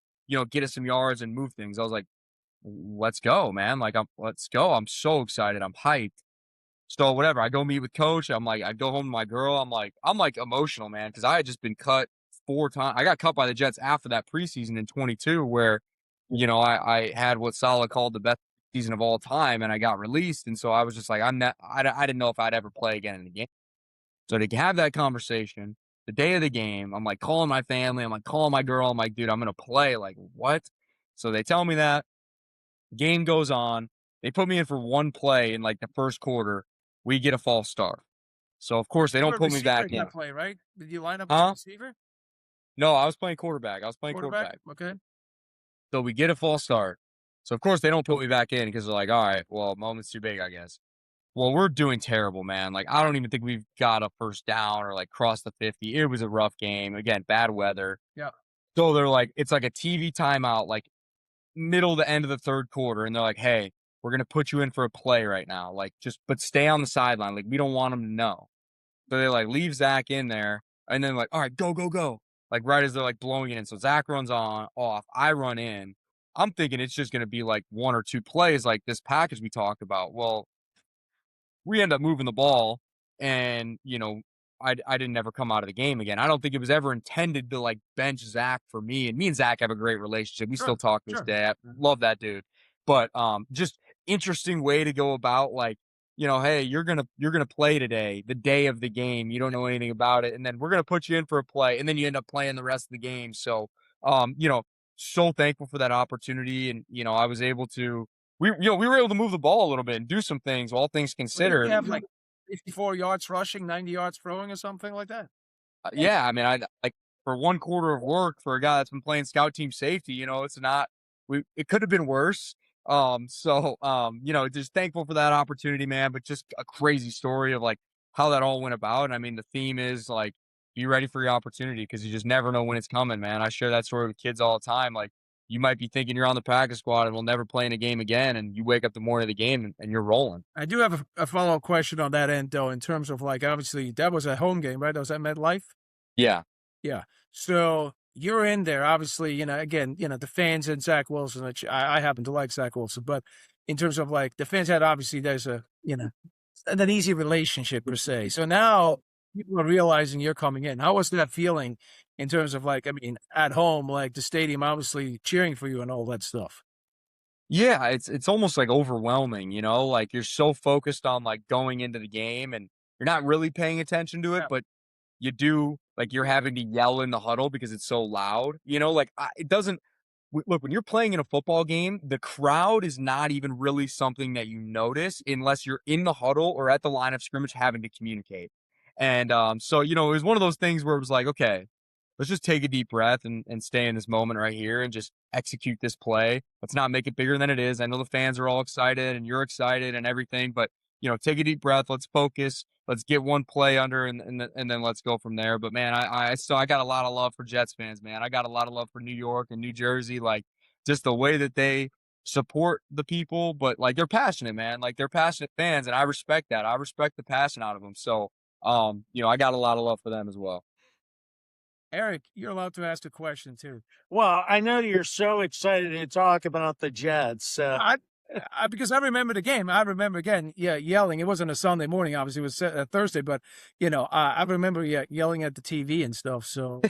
get us some yards and move things. I was like, let's go, man. Like, let's go. I'm so excited. I'm hyped. So whatever. I go meet with coach. I'm like, I go home to my girl. I'm like emotional, man. Cause I had just been cut 4 times. I got cut by the Jets after that preseason in 22 where, I had what Saleh called the best season of all time and I got released. And so I was just like, I didn't know if I'd ever play again in the game. So to have that conversation the day of the game, I'm like calling my family. I'm like calling my girl. I'm like, dude, I'm going to play. Like, what? So they tell me that. Game goes on. They put me in for one play in like the first quarter. We get a false start. So of course they don't put me back in. Play, right? Did you line up as a receiver? No, I was playing quarterback. Quarterback. Okay. So we get a false start. So of course they don't put me back in because they're like, all right, well, moment's too big, I guess. Well, we're doing terrible, man. Like, I don't even think we've got a first down or like crossed the 50. It was a rough game. Again, bad weather. Yeah. So they're like, it's like a TV timeout, like middle to end of the third quarter. And they're like, hey, we're going to put you in for a play right now. Like, but stay on the sideline. Like, we don't want them to know. So they like leave Zach in there. And then like, all right, go, go, go. Like, right as they're like blowing it in. So Zach runs off. I run in. I'm thinking it's just going to be like one or two plays like this package we talked about. Well, we end up moving the ball, and I didn't ever come out of the game again. I don't think it was ever intended to like bench Zach for me. And me and Zach have a great relationship. We still talk to this day. I love that dude. But just interesting way to go about like, hey, you're gonna play today, the day of the game. You don't know anything about it, and then we're gonna put you in for a play, and then you end up playing the rest of the game. So so thankful for that opportunity, and I was able to we were able to move the ball a little bit and do some things, all things considered. We have like 54 yards rushing, 90 yards throwing, or something like that. Yeah, I mean, I like for one quarter of work for a guy that's been playing scout team safety. It's not. It could have been worse. Just thankful for that opportunity, man. But just a crazy story of like how that all went about. And I mean, the theme is like, be ready for your opportunity because you just never know when it's coming, man. I share that story with kids all the time. Like, you might be thinking you're on the practice squad and will never play in a game again, and you wake up the morning of the game and you're rolling. I do have a follow-up question on that end, though, in terms of like, obviously, that was a home game, right? That was at MetLife? Yeah. Yeah. So you're in there, obviously, again, the fans and Zach Wilson, which I happen to like Zach Wilson, but in terms of like the fans had, obviously, there's an easy relationship per se. So now people are realizing you're coming in. How was that feeling in terms of like, I mean, at home, like the stadium obviously cheering for you and all that stuff? Yeah, it's almost like overwhelming, like you're so focused on like going into the game and you're not really paying attention to it, but you do, like you're having to yell in the huddle because it's so loud, like it doesn't look when you're playing in a football game, the crowd is not even really something that you notice unless you're in the huddle or at the line of scrimmage having to communicate. And so it was one of those things where it was like, okay, let's just take a deep breath and stay in this moment right here and just execute this play. Let's not make it bigger than it is. I know the fans are all excited and you're excited and everything, but take a deep breath. Let's focus. Let's get one play under and then let's go from there. But man, I got a lot of love for Jets fans, man. I got a lot of love for New York and New Jersey, like just the way that they support the people, but like they're passionate, man. Like they're passionate fans, and I respect that. I respect the passion out of them. So, I got a lot of love for them as well. Eric, you're allowed to ask a question too. Well, I know you're so excited to talk about the Jets. Because I remember the game. I remember again, yelling. It wasn't a Sunday morning, obviously. It was Thursday, but I remember yelling at the TV and stuff. So,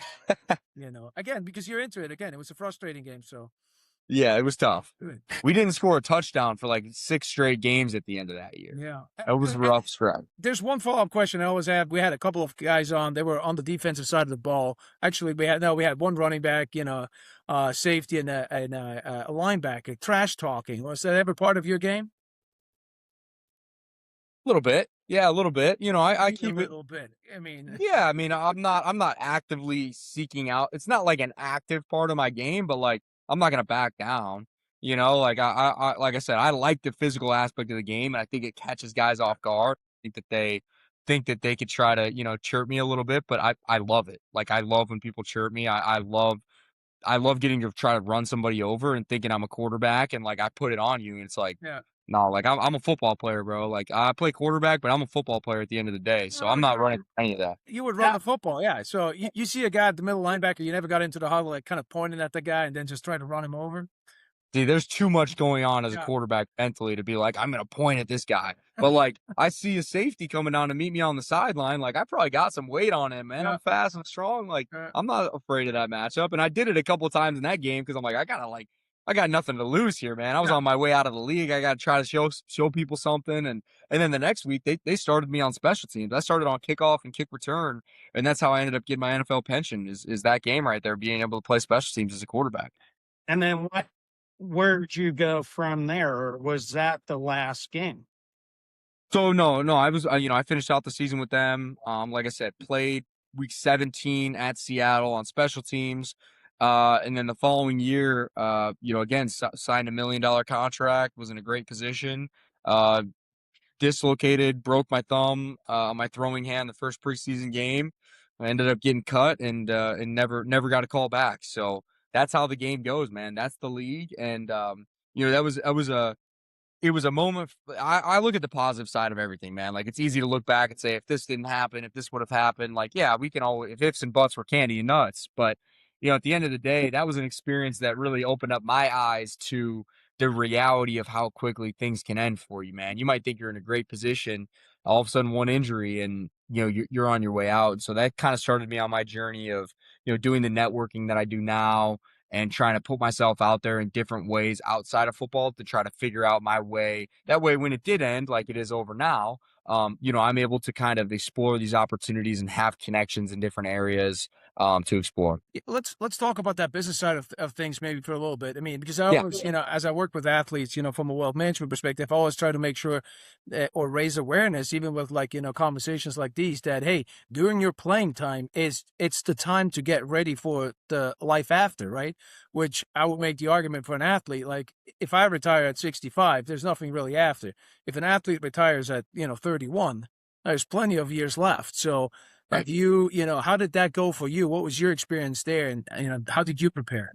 again, because you're into it. Again, it was a frustrating game. So, yeah, it was tough. good. We didn't score a touchdown for like 6 straight games at the end of that year. Yeah, It was a rough stretch. There's one follow-up question I always have. We had a couple of guys on. They were on the defensive side of the ball. Actually, we had one running back, safety and a linebacker. Trash talking. Was that ever part of your game? A little bit. Yeah, a little bit. I keep a it. little bit. I mean, Yeah, I mean, I'm not actively seeking out. It's not like an active part of my game, but like I'm not gonna back down. Like like I said, I like the physical aspect of the game, and I think it catches guys off guard. I think that they could try to chirp me a little bit, but I love it. Like I love when people chirp me. I love getting to try to run somebody over and thinking I'm a quarterback, and like I put it on you, and it's like. yeah. No, like I'm a football player, bro. Like I play quarterback, but I'm a football player at the end of the day. So I'm not running any of that. You would run the football, yeah. So you see a guy at the middle linebacker, you never got into the huddle, like kind of pointing at the guy and then just try to run him over. See, there's too much going on as a Yeah. quarterback mentally to be like, I'm gonna point at this guy. But like I see a safety coming down to meet me on the sideline, like I probably got some weight on him, man. Yeah. I'm fast and strong. Like Yeah. I'm not afraid of that matchup. And I did it a couple of times in that game because I'm like, I got nothing to lose here, man. I was on my way out of the league. I got to try to show people something. And then the next week they started me on special teams. I started on kickoff and kick return, and that's how I ended up getting my NFL pension. Is that game right there, being able to play special teams as a quarterback. And then where'd you go from there? Or was that the last game? So no, I was I finished out the season with them. Like I said, played week 17 at Seattle on special teams. And then the following year, again, signed $1 million contract, was in a great position. dislocated, broke my thumb, on my throwing hand the first preseason game. I ended up getting cut and never got a call back. So that's how the game goes, man. That's the league. And, it was a moment. I look at the positive side of everything, man. Like, it's easy to look back and say, if this didn't happen, if this would have happened, like, yeah, we can all, if ifs and buts were candy and nuts. But, at the end of the day, that was an experience that really opened up my eyes to the reality of how quickly things can end for you, man. You might think you're in a great position, all of a sudden one injury and, you're on your way out. So that kind of started me on my journey of, doing the networking that I do now, and trying to put myself out there in different ways outside of football to try to figure out my way. That way, when it did end, like it is over now, I'm able to kind of explore these opportunities and have connections in different areas to explore. Let's talk about that business side of things maybe for a little bit. I mean, because I Yeah. always, as I work with athletes, from a wealth management perspective, I always try to make sure or raise awareness, even with like, conversations like these, that, hey, during your playing time it's the time to get ready for the life after, right? Which I would make the argument for an athlete. Like, if I retire at 65, there's nothing really after. If an athlete retires at, 31, there's plenty of years left. So, Right. have you, how did that go for you? What was your experience there? And, how did you prepare?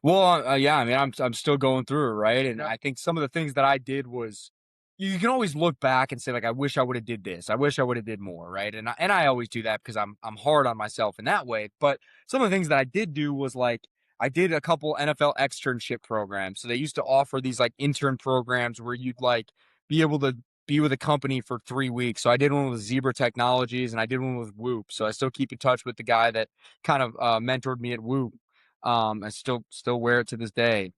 Well, yeah, I mean, I'm still going through it, right? And Yeah. I think some of the things that I did was, you can always look back and say, like, I wish I would have did this. I wish I would have did more, right? And I always do that because I'm hard on myself in that way. But some of the things that I did do was, like, I did a couple NFL externship programs. So they used to offer these like intern programs where you'd like be able to be with a company for 3 weeks. So I did one with Zebra Technologies and I did one with Whoop. So I still keep in touch with the guy that kind of mentored me at Whoop. I still wear it to this day.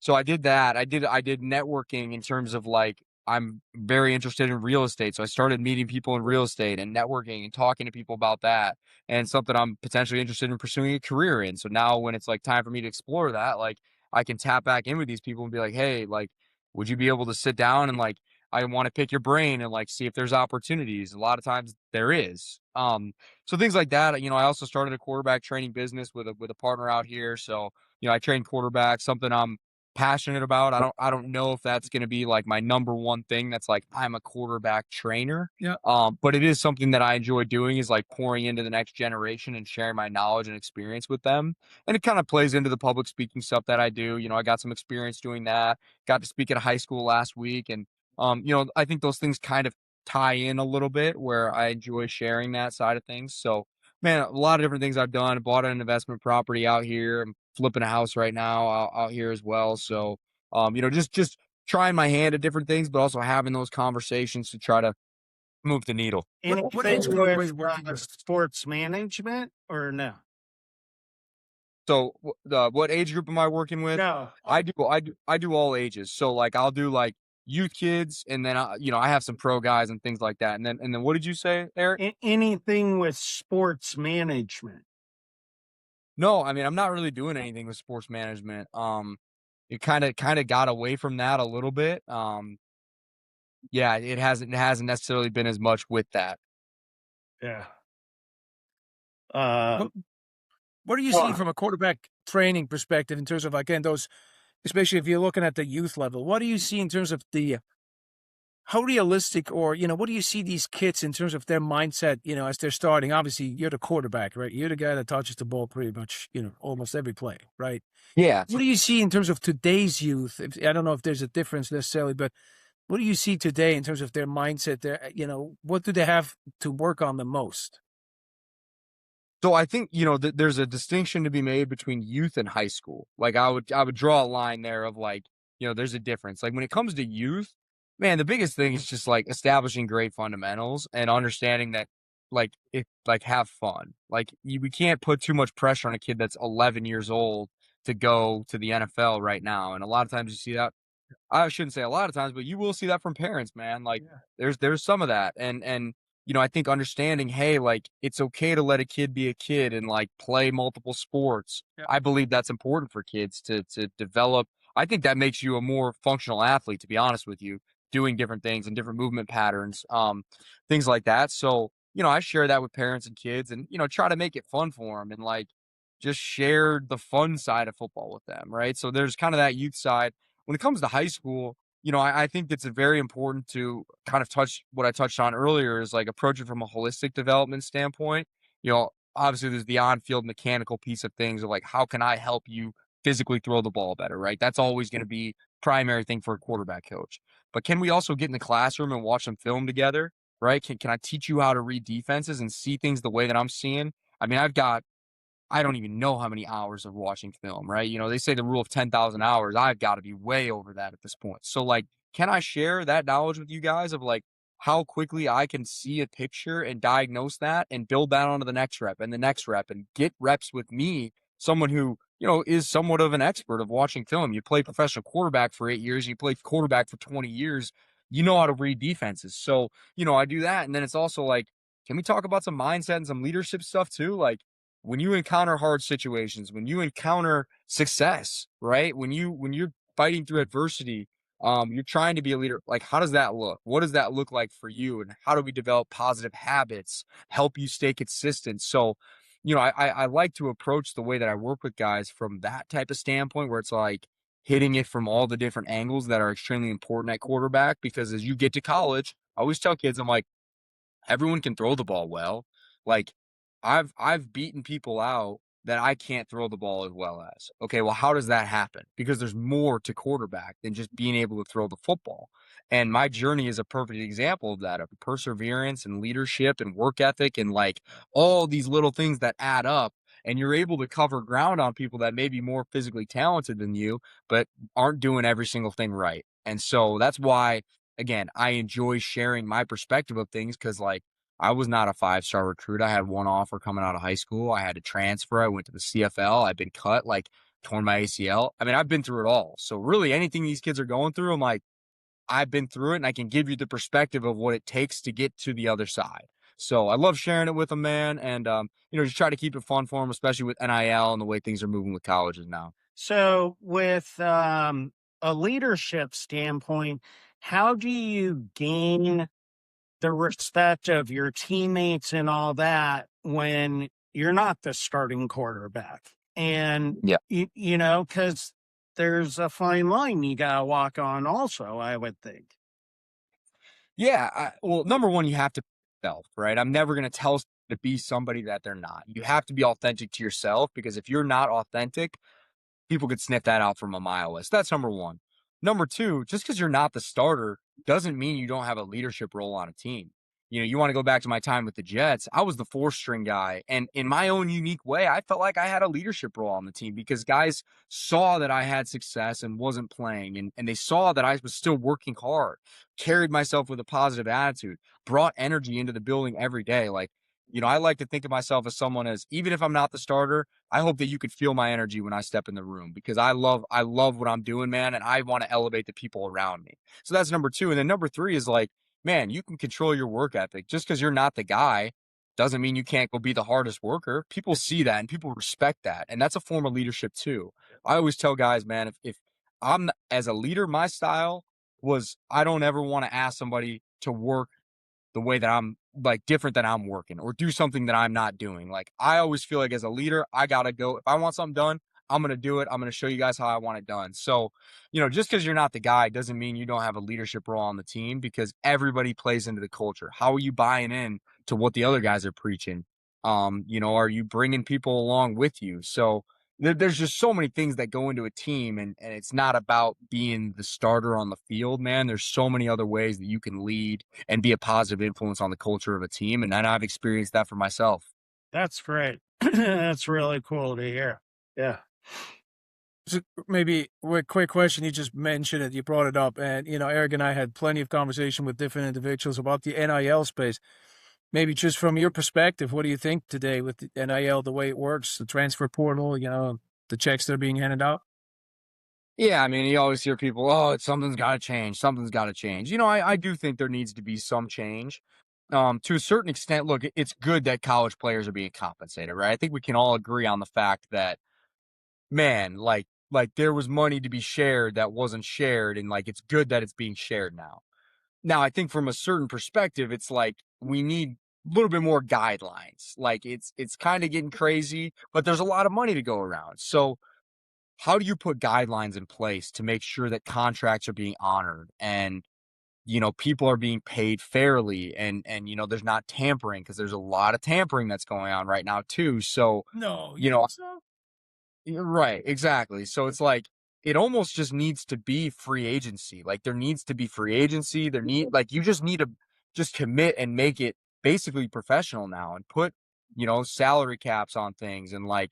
So I did that. I did networking in terms of, like, I'm very interested in real estate. So I started meeting people in real estate and networking and talking to people about that, and something I'm potentially interested in pursuing a career in. So now when it's like time for me to explore that, like, I can tap back in with these people and be like, hey, like, would you be able to sit down and, like, I want to pick your brain and, like, see if there's opportunities. A lot of times there is. So things like that. I also started a quarterback training business with a partner out here. So, I train quarterbacks, something I'm passionate about. I don't know if that's going to be like my number one thing. That's like, I'm a quarterback trainer. Yeah. But it is something that I enjoy doing, is like pouring into the next generation and sharing my knowledge and experience with them. And it kind of plays into the public speaking stuff that I do. I got some experience doing that. Got to speak at a high school last week, and I think those things kind of tie in a little bit, where I enjoy sharing that side of things. So, man, a lot of different things I've done. Bought an investment property out here. I'm flipping a house right now out here as well. So, just trying my hand at different things, but also having those conversations to try to move the needle. What age Anything group were with you working with? sports management or no? So, what age group am I working with? No. I do all ages. So, like, I'll do like youth kids, and then I have some pro guys and things like that. And then what did you say, Eric? Anything with sports management. No, I mean, I'm not really doing anything with sports management. It kind of got away from that a little bit. Yeah, it hasn't necessarily been as much with that. Yeah. What are you seeing from a quarterback training perspective in terms of, again, those, especially if you're looking at the youth level? What do you see in terms of how realistic, or, what do you see these kids in terms of their mindset, as they're starting? Obviously, you're the quarterback, right? You're the guy that touches the ball pretty much, almost every play, right? Yeah. What do you see in terms of today's youth? I don't know if there's a difference necessarily, but what do you see today in terms of their mindset? What do they have to work on the most? So I think, there's a distinction to be made between youth and high school. Like, I would draw a line there of, like, there's a difference. Like, when it comes to youth, man, the biggest thing is just like establishing great fundamentals and understanding that, like, have fun. Like, we can't put too much pressure on a kid that's 11 years old to go to the NFL right now. And a lot of times you see that. I shouldn't say a lot of times, but you will see that from parents, man. Like, there's some of that. And I think understanding, hey, like, it's okay to let a kid be a kid and, like, play multiple sports. Yeah. I believe that's important for kids to develop. I think that makes you a more functional athlete, to be honest with you, doing different things and different movement patterns, things like that. So, I share that with parents and kids, and, try to make it fun for them, and, like, just share the fun side of football with them, right? So there's kind of that youth side. When it comes to high school, I think it's a very important to kind of touch what I touched on earlier is like approach it from a holistic development standpoint. Obviously there's the on-field mechanical piece of things of like, how can I help you physically throw the ball better, right? That's always going to be primary thing for a quarterback coach. But can we also get in the classroom and watch some film together, right? Can I teach you how to read defenses and see things the way that I'm seeing? I mean, I don't even know how many hours of watching film, right? They say the rule of 10,000 hours. I've got to be way over that at this point. So, like, can I share that knowledge with you guys of like how quickly I can see a picture and diagnose that and build that onto the next rep and the next rep and get reps with me, someone who, is somewhat of an expert of watching film. You play professional quarterback for 8 years, you play quarterback for 20 years, you know how to read defenses. So, I do that. And then it's also like, can we talk about some mindset and some leadership stuff too? Like, when you encounter hard situations, when you encounter success, right? When you're fighting through adversity, you're trying to be a leader. Like, how does that look? What does that look like for you? And how do we develop positive habits, help you stay consistent? So, I like to approach the way that I work with guys from that type of standpoint where it's like hitting it from all the different angles that are extremely important at quarterback. Because as you get to college, I always tell kids, I'm like, everyone can throw the ball well. Like I've beaten people out that I can't throw the ball as well as. Okay, well, how does that happen? Because there's more to quarterback than just being able to throw the football. And my journey is a perfect example of that, of perseverance and leadership and work ethic and like all these little things that add up. And you're able to cover ground on people that may be more physically talented than you, but aren't doing every single thing right. And so that's why, again, I enjoy sharing my perspective of things because, like, I was not a 5-star recruit. I had one offer coming out of high school. I had to transfer. I went to the CFL. I've been cut, like torn my ACL. I mean, I've been through it all. So really anything these kids are going through, I'm like, I've been through it and I can give you the perspective of what it takes to get to the other side. So I love sharing it with them, man. And, just try to keep it fun for them, especially with NIL and the way things are moving with colleges now. So, with a leadership standpoint, how do you gain the respect of your teammates and all that when you're not the starting quarterback? And, Yeah. because there's a fine line you got to walk on, also, I would think. Yeah. Well, number one, you have to be yourself, right? I'm never going to tell someone to be somebody that they're not. You have to be authentic to yourself because if you're not authentic, people could sniff that out from a mile away. So that's number one. Number two, just because you're not the starter doesn't mean you don't have a leadership role on a team. You want to go back to my time with the Jets. I was the 4th-string guy. And in my own unique way, I felt like I had a leadership role on the team because guys saw that I had success and wasn't playing. And they saw that I was still working hard, carried myself with a positive attitude, brought energy into the building every day. Like, I like to think of myself as someone as, even if I'm not the starter, I hope that you could feel my energy when I step in the room because I love what I'm doing, man. And I want to elevate the people around me. So that's number two. And then number three is like, man, you can control your work ethic. Just because you're not the guy doesn't mean you can't go be the hardest worker. People see that and people respect that. And that's a form of leadership too. I always tell guys, man, if I'm as a leader, my style was I don't ever want to ask somebody to work the way that I'm like different than I'm working or do something that I'm not doing. Like I always feel like as a leader, I got to go. If I want something done, I'm going to do it. I'm going to show you guys how I want it done. So, just because you're not the guy doesn't mean you don't have a leadership role on the team because everybody plays into the culture. How are you buying in to what the other guys are preaching? Are you bringing people along with you? So there's just so many things that go into a team and it's not about being the starter on the field, man. There's so many other ways that you can lead and be a positive influence on the culture of a team. And I've experienced that for myself. That's great. That's really cool to hear. Yeah. So maybe a quick question. You just mentioned it. You brought it up. And, Eric and I had plenty of conversation with different individuals about the NIL space. Maybe just from your perspective, what do you think today with the NIL, the way it works, the transfer portal, the checks that are being handed out? Yeah, I mean, you always hear people, something's got to change. Something's got to change. I do think there needs to be some change. To a certain extent, look, it's good that college players are being compensated, right? I think we can all agree on the fact that, man, like there was money to be shared that wasn't shared, and like it's good that it's being shared now. Now, I think from a certain perspective, it's like we need a little bit more guidelines. Like it's kind of getting crazy, but there's a lot of money to go around. So how do you put guidelines in place to make sure that contracts are being honored and, people are being paid fairly and, there's not tampering because there's a lot of tampering that's going on right now too. So, No, you you know, think so? you're right, exactly. So it's like it almost just needs to be free agency. Like there needs to be free agency. You just need to just commit and make it basically professional now and put, salary caps on things and like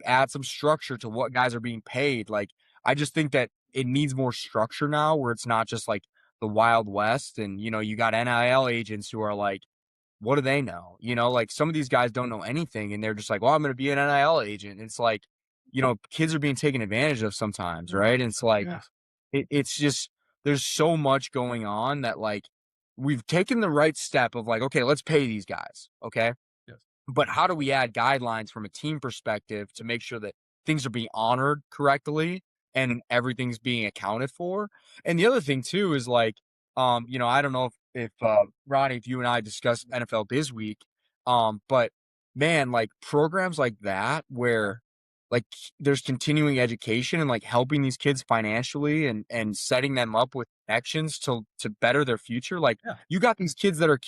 add some structure to what guys are being paid. Like I just think that it needs more structure now where it's not just like the Wild West and you got NIL agents who are like, what do they know? Like some of these guys don't know anything and they're just like, well, I'm going to be an NIL agent. It's like, kids are being taken advantage of sometimes, right? And it's like, Yeah. it's just, there's so much going on that like we've taken the right step of like, okay, let's pay these guys. Okay. Yes. But how do we add guidelines from a team perspective to make sure that things are being honored correctly and everything's being accounted for? And the other thing too is like, I don't know if Ronnie, if you and I discussed NFL Biz Week, but man, like programs like that where like there's continuing education and like helping these kids financially and setting them up with connections to better their future. Like Yeah. you got these kids that are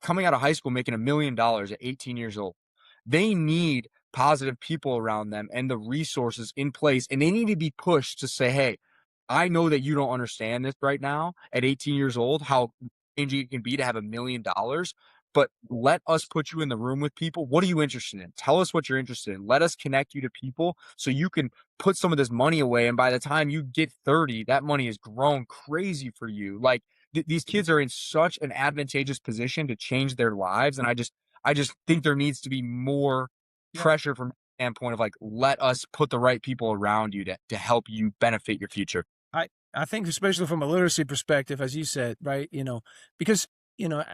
coming out of high school making $1 million at 18 years old. They need positive people around them and the resources in place, and they need to be pushed to say, hey, I know that you don't understand this right now at 18 years old, how changing it can be to have $1 million, but let us put you in the room with people. What are you interested in? Tell us what you're interested in. Let us connect you to people so you can put some of this money away. And by the time you get 30, that money has grown crazy for you. Like these kids are in such an advantageous position to change their lives. And I just think there needs to be more pressure from the standpoint of like, let us put the right people around you to help you benefit your future. I think especially from a literacy perspective, as you said, right? Because,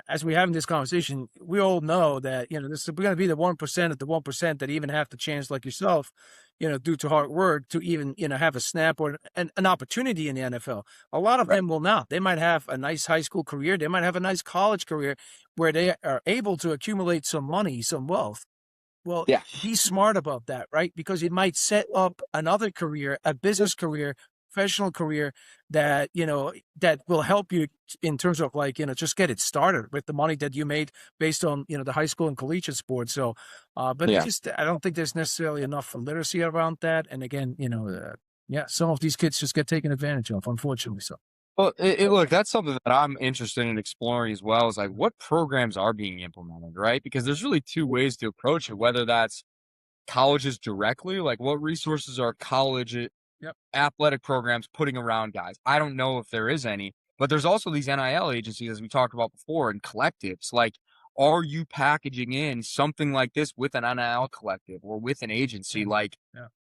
as we have in this conversation, we all know that, this is going to be the 1% of the 1% that even have the chance like yourself, due to hard work to even, have a snap or an opportunity in the NFL. A lot of them will not. They might have a nice high school career. They might have a nice college career where they are able to accumulate some money, some wealth. Well, Yeah. be smart about that, right? Because it might set up another career, a business career, professional career that, that will help you in terms of like, just get it started with the money that you made based on, the high school and collegiate sports. So, but Yeah. I don't think there's necessarily enough literacy around that. And again, some of these kids just get taken advantage of, unfortunately. So. Well, look, that's something that I'm interested in exploring as well is like what programs are being implemented, right? Because there's really two ways to approach it, whether that's colleges directly, like what resources are college athletic programs putting around guys. I don't know if there is any, but there's also these NIL agencies, as we talked about before, and collectives. Like, are you packaging in something like this with an NIL collective or with an agency? Like,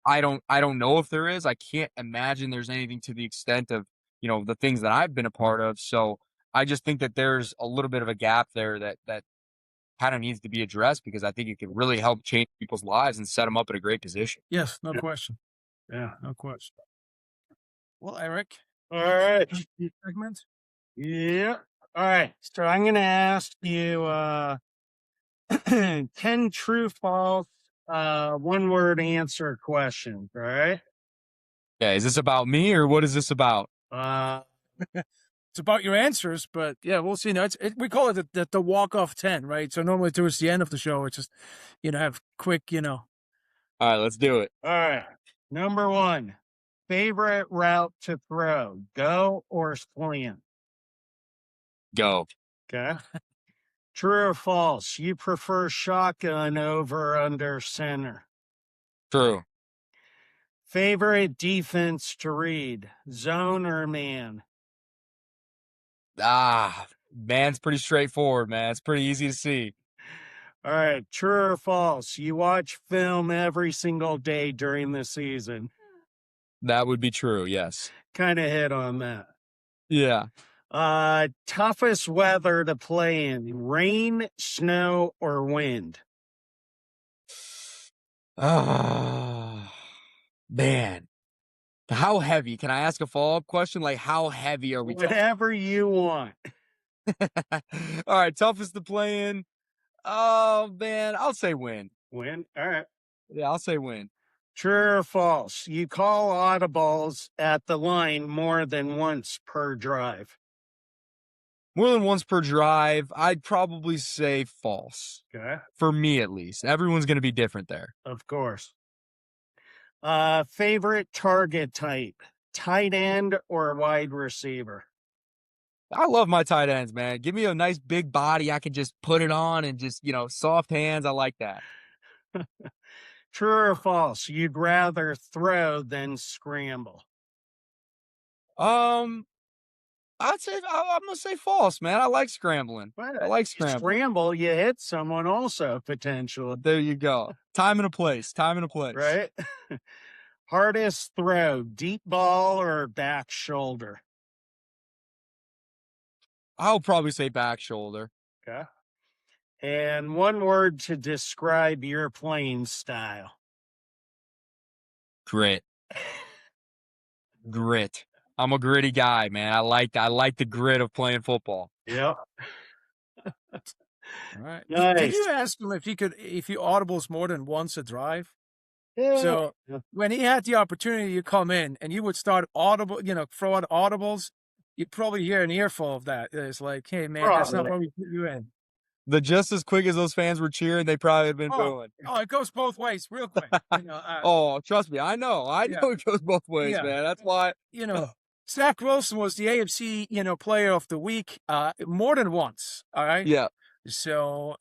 I don't know if there is. I can't imagine there's anything to the extent of, the things that I've been a part of. So I just think that there's a little bit of a gap there that kind of needs to be addressed because I think it can really help change people's lives and set them up in a great position. Yes, no question. Yeah, no question. Well, Eric. All right. Segment? Yeah. All right. So I'm going to ask you 10 true, false, one-word answer questions, all right? Yeah, is this about me or what is this about? It's about your answers, but yeah, we'll see. No, we call it the walk-off 10, right? So normally towards the end of the show, it's just, have quick, All right, let's do it. All right. Number one, favorite route to throw, go or slant? Go. Okay. True or false, you prefer shotgun over under center? True. Favorite defense to read, zone or man? Man's pretty straightforward, man. It's pretty easy to see. All right. True or false, you watch film every single day during the season? That would be true, yes. Kind of hit on that. Yeah. Toughest weather to play in, rain, snow, or wind? Man. How heavy? Can I ask a follow-up question? Like, how heavy are we talking? Whatever you want. All right, toughest to play in. Oh, man, I'll say win. Win. All right. Yeah, I'll say win. True or false? You call audibles at the line more than once per drive. More than once per drive, I'd probably say false. Okay. For me, at least. Everyone's going to be different there. Of course. Favorite target type, tight end or wide receiver? I love my tight ends, man. Give me a nice big body. I can just put it on and just, soft hands. I like that. True or false? You'd rather throw than scramble. I'm gonna say false, man. I like scrambling. I like scrambling. Scramble, you hit someone also potentially. There you go. Time and a place. Right? Hardest throw, deep ball or back shoulder? I'll probably say back shoulder. Okay. And one word to describe your playing style. Grit. Grit. I'm a gritty guy, man. I like the grit of playing football. Yep. All right. Nice. Did you ask him if he audibles more than once a drive? Yeah. So when he had the opportunity to come in and you would start throw out audibles, you'd probably hear an earful of that. It's like, hey man, that's not what we put you in. The just as quick as those fans were cheering, they probably had been booing. Oh, it goes both ways real quick. Trust me. I know it goes both ways, man. That's why. Zach Wilson was the AFC, player of the week more than once. All right. Yeah. So,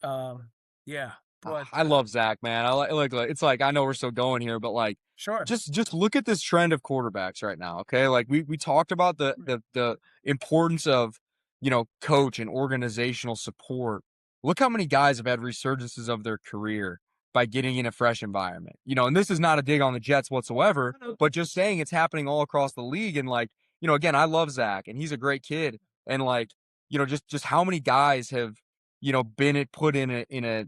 yeah. But, I love Zach, man. I like it's like, I know we're still going here, but like, sure. Just look at this trend of quarterbacks right now. Okay. Like we talked about the importance of, coach and organizational support. Look how many guys have had resurgences of their career by getting in a fresh environment, and this is not a dig on the Jets whatsoever, but just saying it's happening all across the league. And like, again, I love Zach and he's a great kid. And like, just how many guys have, been put in a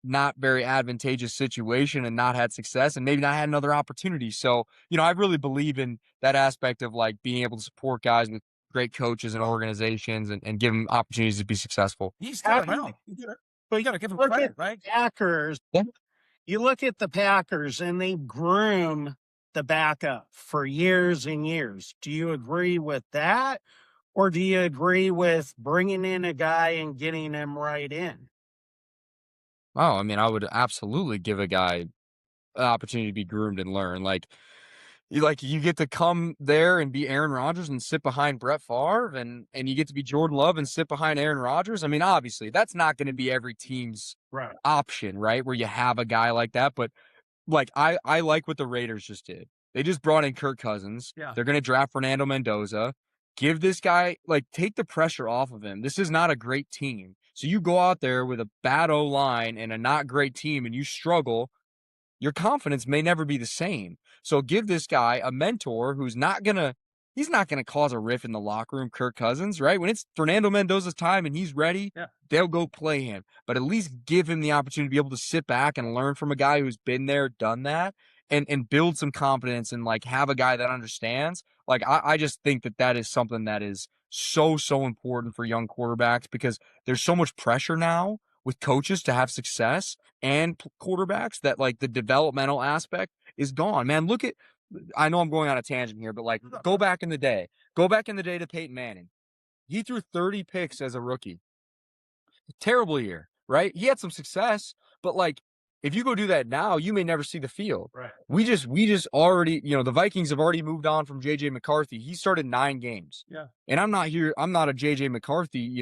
not very advantageous situation and not had success and maybe not had another opportunity. So, I really believe in that aspect of like being able to support guys with great coaches and organizations and give them opportunities to be successful. He's done well. But you got to give him credit, right? Packers. Yeah. You look at the Packers and they groom the backup for years and years. Do you agree with that? Or do you agree with bringing in a guy and getting him right in? Oh, I mean, I would absolutely give a guy an opportunity to be groomed and learn. Like you get to come there and be Aaron Rodgers and sit behind Brett Favre, and you get to be Jordan Love and sit behind Aaron Rodgers. I mean, obviously, that's not going to be every team's option, right? Where you have a guy like that. But like, I like what the Raiders just did. They just brought in Kirk Cousins. Yeah. They're going to draft Fernando Mendoza. Give this guy, take the pressure off of him. This is not a great team. So you go out there with a bad O-line and a not great team and you struggle, your confidence may never be the same. So give this guy a mentor who's not going to cause a riff in the locker room, Kirk Cousins, right? When it's Fernando Mendoza's time and he's ready, they'll go play him. But at least give him the opportunity to be able to sit back and learn from a guy who's been there, done that, and build some confidence and like have a guy that understands. Like, I just think that is something that is so important for young quarterbacks because there's so much pressure now with coaches to have success and quarterbacks that like the developmental aspect is gone. Man, I know I'm going on a tangent here, but like go back in the day to Peyton Manning. He threw 30 picks as a rookie. Terrible year, right? He had some success, but like if you go do that now, you may never see the field. Right. We just already, the Vikings have already moved on from JJ McCarthy. He started 9 games. Yeah. And I'm not a JJ McCarthy,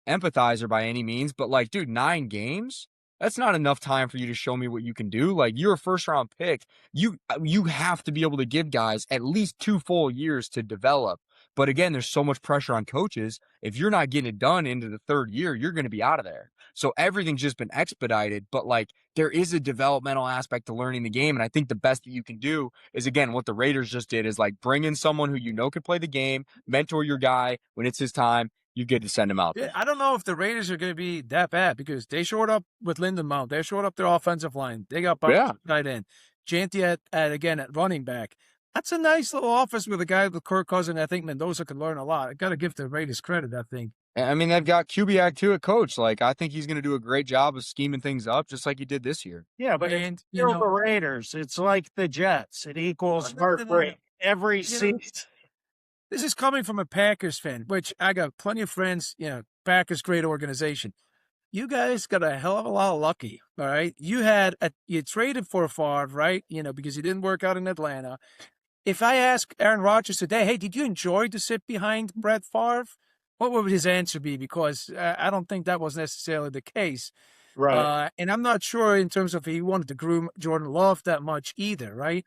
empathizer by any means, but like, dude, 9 games? That's not enough time for you to show me what you can do. Like, you're a first round pick. You have to be able to give guys at least 2 full years to develop. But again, there's so much pressure on coaches. If you're not getting it done into the 3rd year, you're going to be out of there. So everything's just been expedited, but like there is a developmental aspect to learning the game. And I think the best that you can do is, again, what the Raiders just did is like bring in someone who could play the game, mentor your guy when it's his time. You get to send him out there. I don't know if the Raiders are going to be that bad because they showed up with Lindenbaum. They showed up their offensive line. They got tight end. Janty at running back. That's a nice little office with a guy with Kirk Cousins. I think Mendoza could learn a lot. I got to give the Raiders credit, I think. I mean, they've got Kubiak too at coach. Like, I think he's going to do a great job of scheming things up, just like he did this year. Yeah, but And, it's still the Raiders. It's like the Jets. It equals heartbreak every season. This is coming from a Packers fan, which I got plenty of friends, Packers, great organization. You guys got a hell of a lot of lucky, all right? You traded for Favre, right? Because he didn't work out in Atlanta. If I ask Aaron Rodgers today, hey, did you enjoy to sit behind Brett Favre? What would his answer be? Because I don't think that was necessarily the case. Right. And I'm not sure in terms of he wanted to groom Jordan Love that much either, right?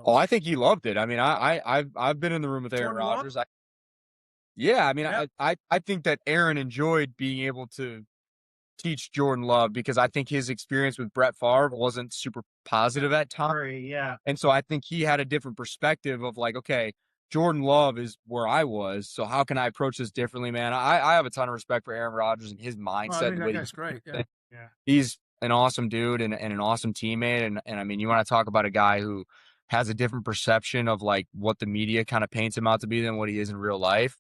Oh, I think he loved it. I mean, I've been in the room with Aaron Rodgers. I think that Aaron enjoyed being able to teach Jordan Love because I think his experience with Brett Favre wasn't super positive at times. Yeah. And so I think he had a different perspective of like, okay, Jordan Love is where I was, so how can I approach this differently, man? I have a ton of respect for Aaron Rodgers and his mindset. I think that guy's great. Yeah. He's an awesome dude and an awesome teammate. And I mean, you want to talk about a guy who has a different perception of like what the media kind of paints him out to be than what he is in real life.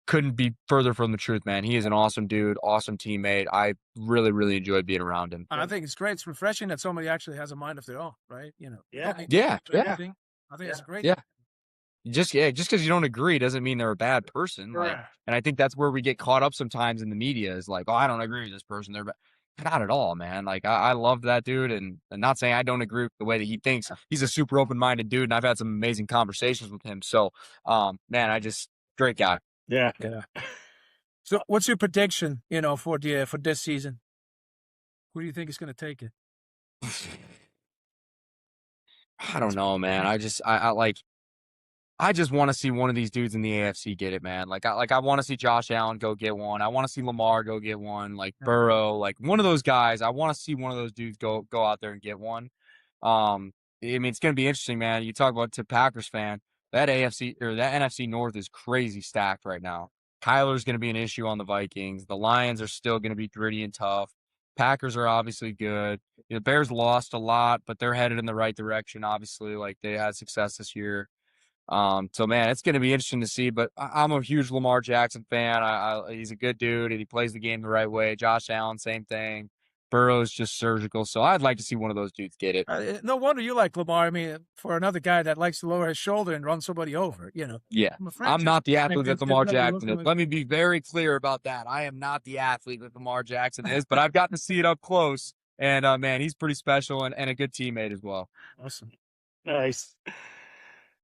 Couldn't be further from the truth, man. He is an awesome dude, awesome teammate. I really, really enjoyed being around him. I think it's great. It's refreshing that somebody actually has a mind of their own, right? Yeah. I think it's great. Yeah. Just because you don't agree doesn't mean they're a bad person. Like, and I think that's where we get caught up sometimes in the media is like, oh, I don't agree with this person. They're bad. Not at all, man. Like I love that dude, and not saying I don't agree with the way that he thinks. He's a super open-minded dude, and I've had some amazing conversations with him. So, man, great guy. Yeah. So, what's your prediction? For this season, who do you think is going to take it? I don't know, man. I just want to see one of these dudes in the AFC get it, man. I want to see Josh Allen go get one. I want to see Lamar go get one. Like Burrow, like one of those guys. I want to see one of those dudes go out there and get one. I mean, it's going to be interesting, man. You talk about to Packers fan, that AFC or that NFC North is crazy stacked right now. Kyler's going to be an issue on the Vikings. The Lions are still going to be gritty and tough. Packers are obviously good. The Bears lost a lot, but they're headed in the right direction. Obviously, like they had success this year. So man, it's going to be interesting to see, but I'm a huge Lamar Jackson fan. He's a good dude and he plays the game the right way. Josh Allen, same thing. Burrow's just surgical. So I'd like to see one of those dudes get it. No wonder you like Lamar. I mean, for another guy that likes to lower his shoulder and run somebody over, Yeah. I'm not the athlete that Lamar Jackson is. Let me be very clear about that. I am not the athlete that Lamar Jackson is, but I've gotten to see it up close. And man, he's pretty special and a good teammate as well. Awesome. Nice.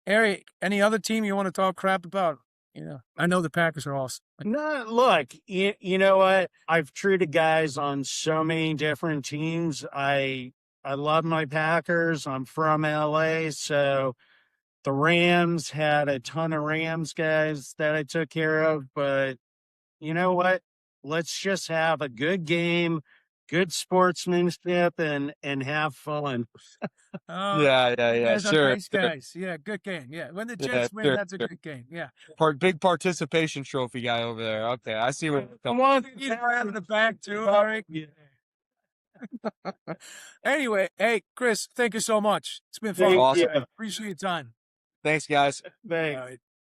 Eric, any other team you want to talk crap about? I know the Packers are awesome. No, look, you know what? I've treated guys on so many different teams. I love my Packers. I'm from LA, so the Rams had a ton of Rams guys that I took care of. But you know what? Let's just have a good game, good sportsmanship, and have fun. Yeah, sure. Nice guys. Yeah, good game. Yeah, when the Jets win, that's a good game. Yeah. Big participation trophy guy over there. Okay, I see what. Come on, you out of the back too, Eric. Yeah. Anyway, hey Chris, thank you so much. It's been fun. Awesome. Appreciate your time. Thanks, guys. Thanks. All right.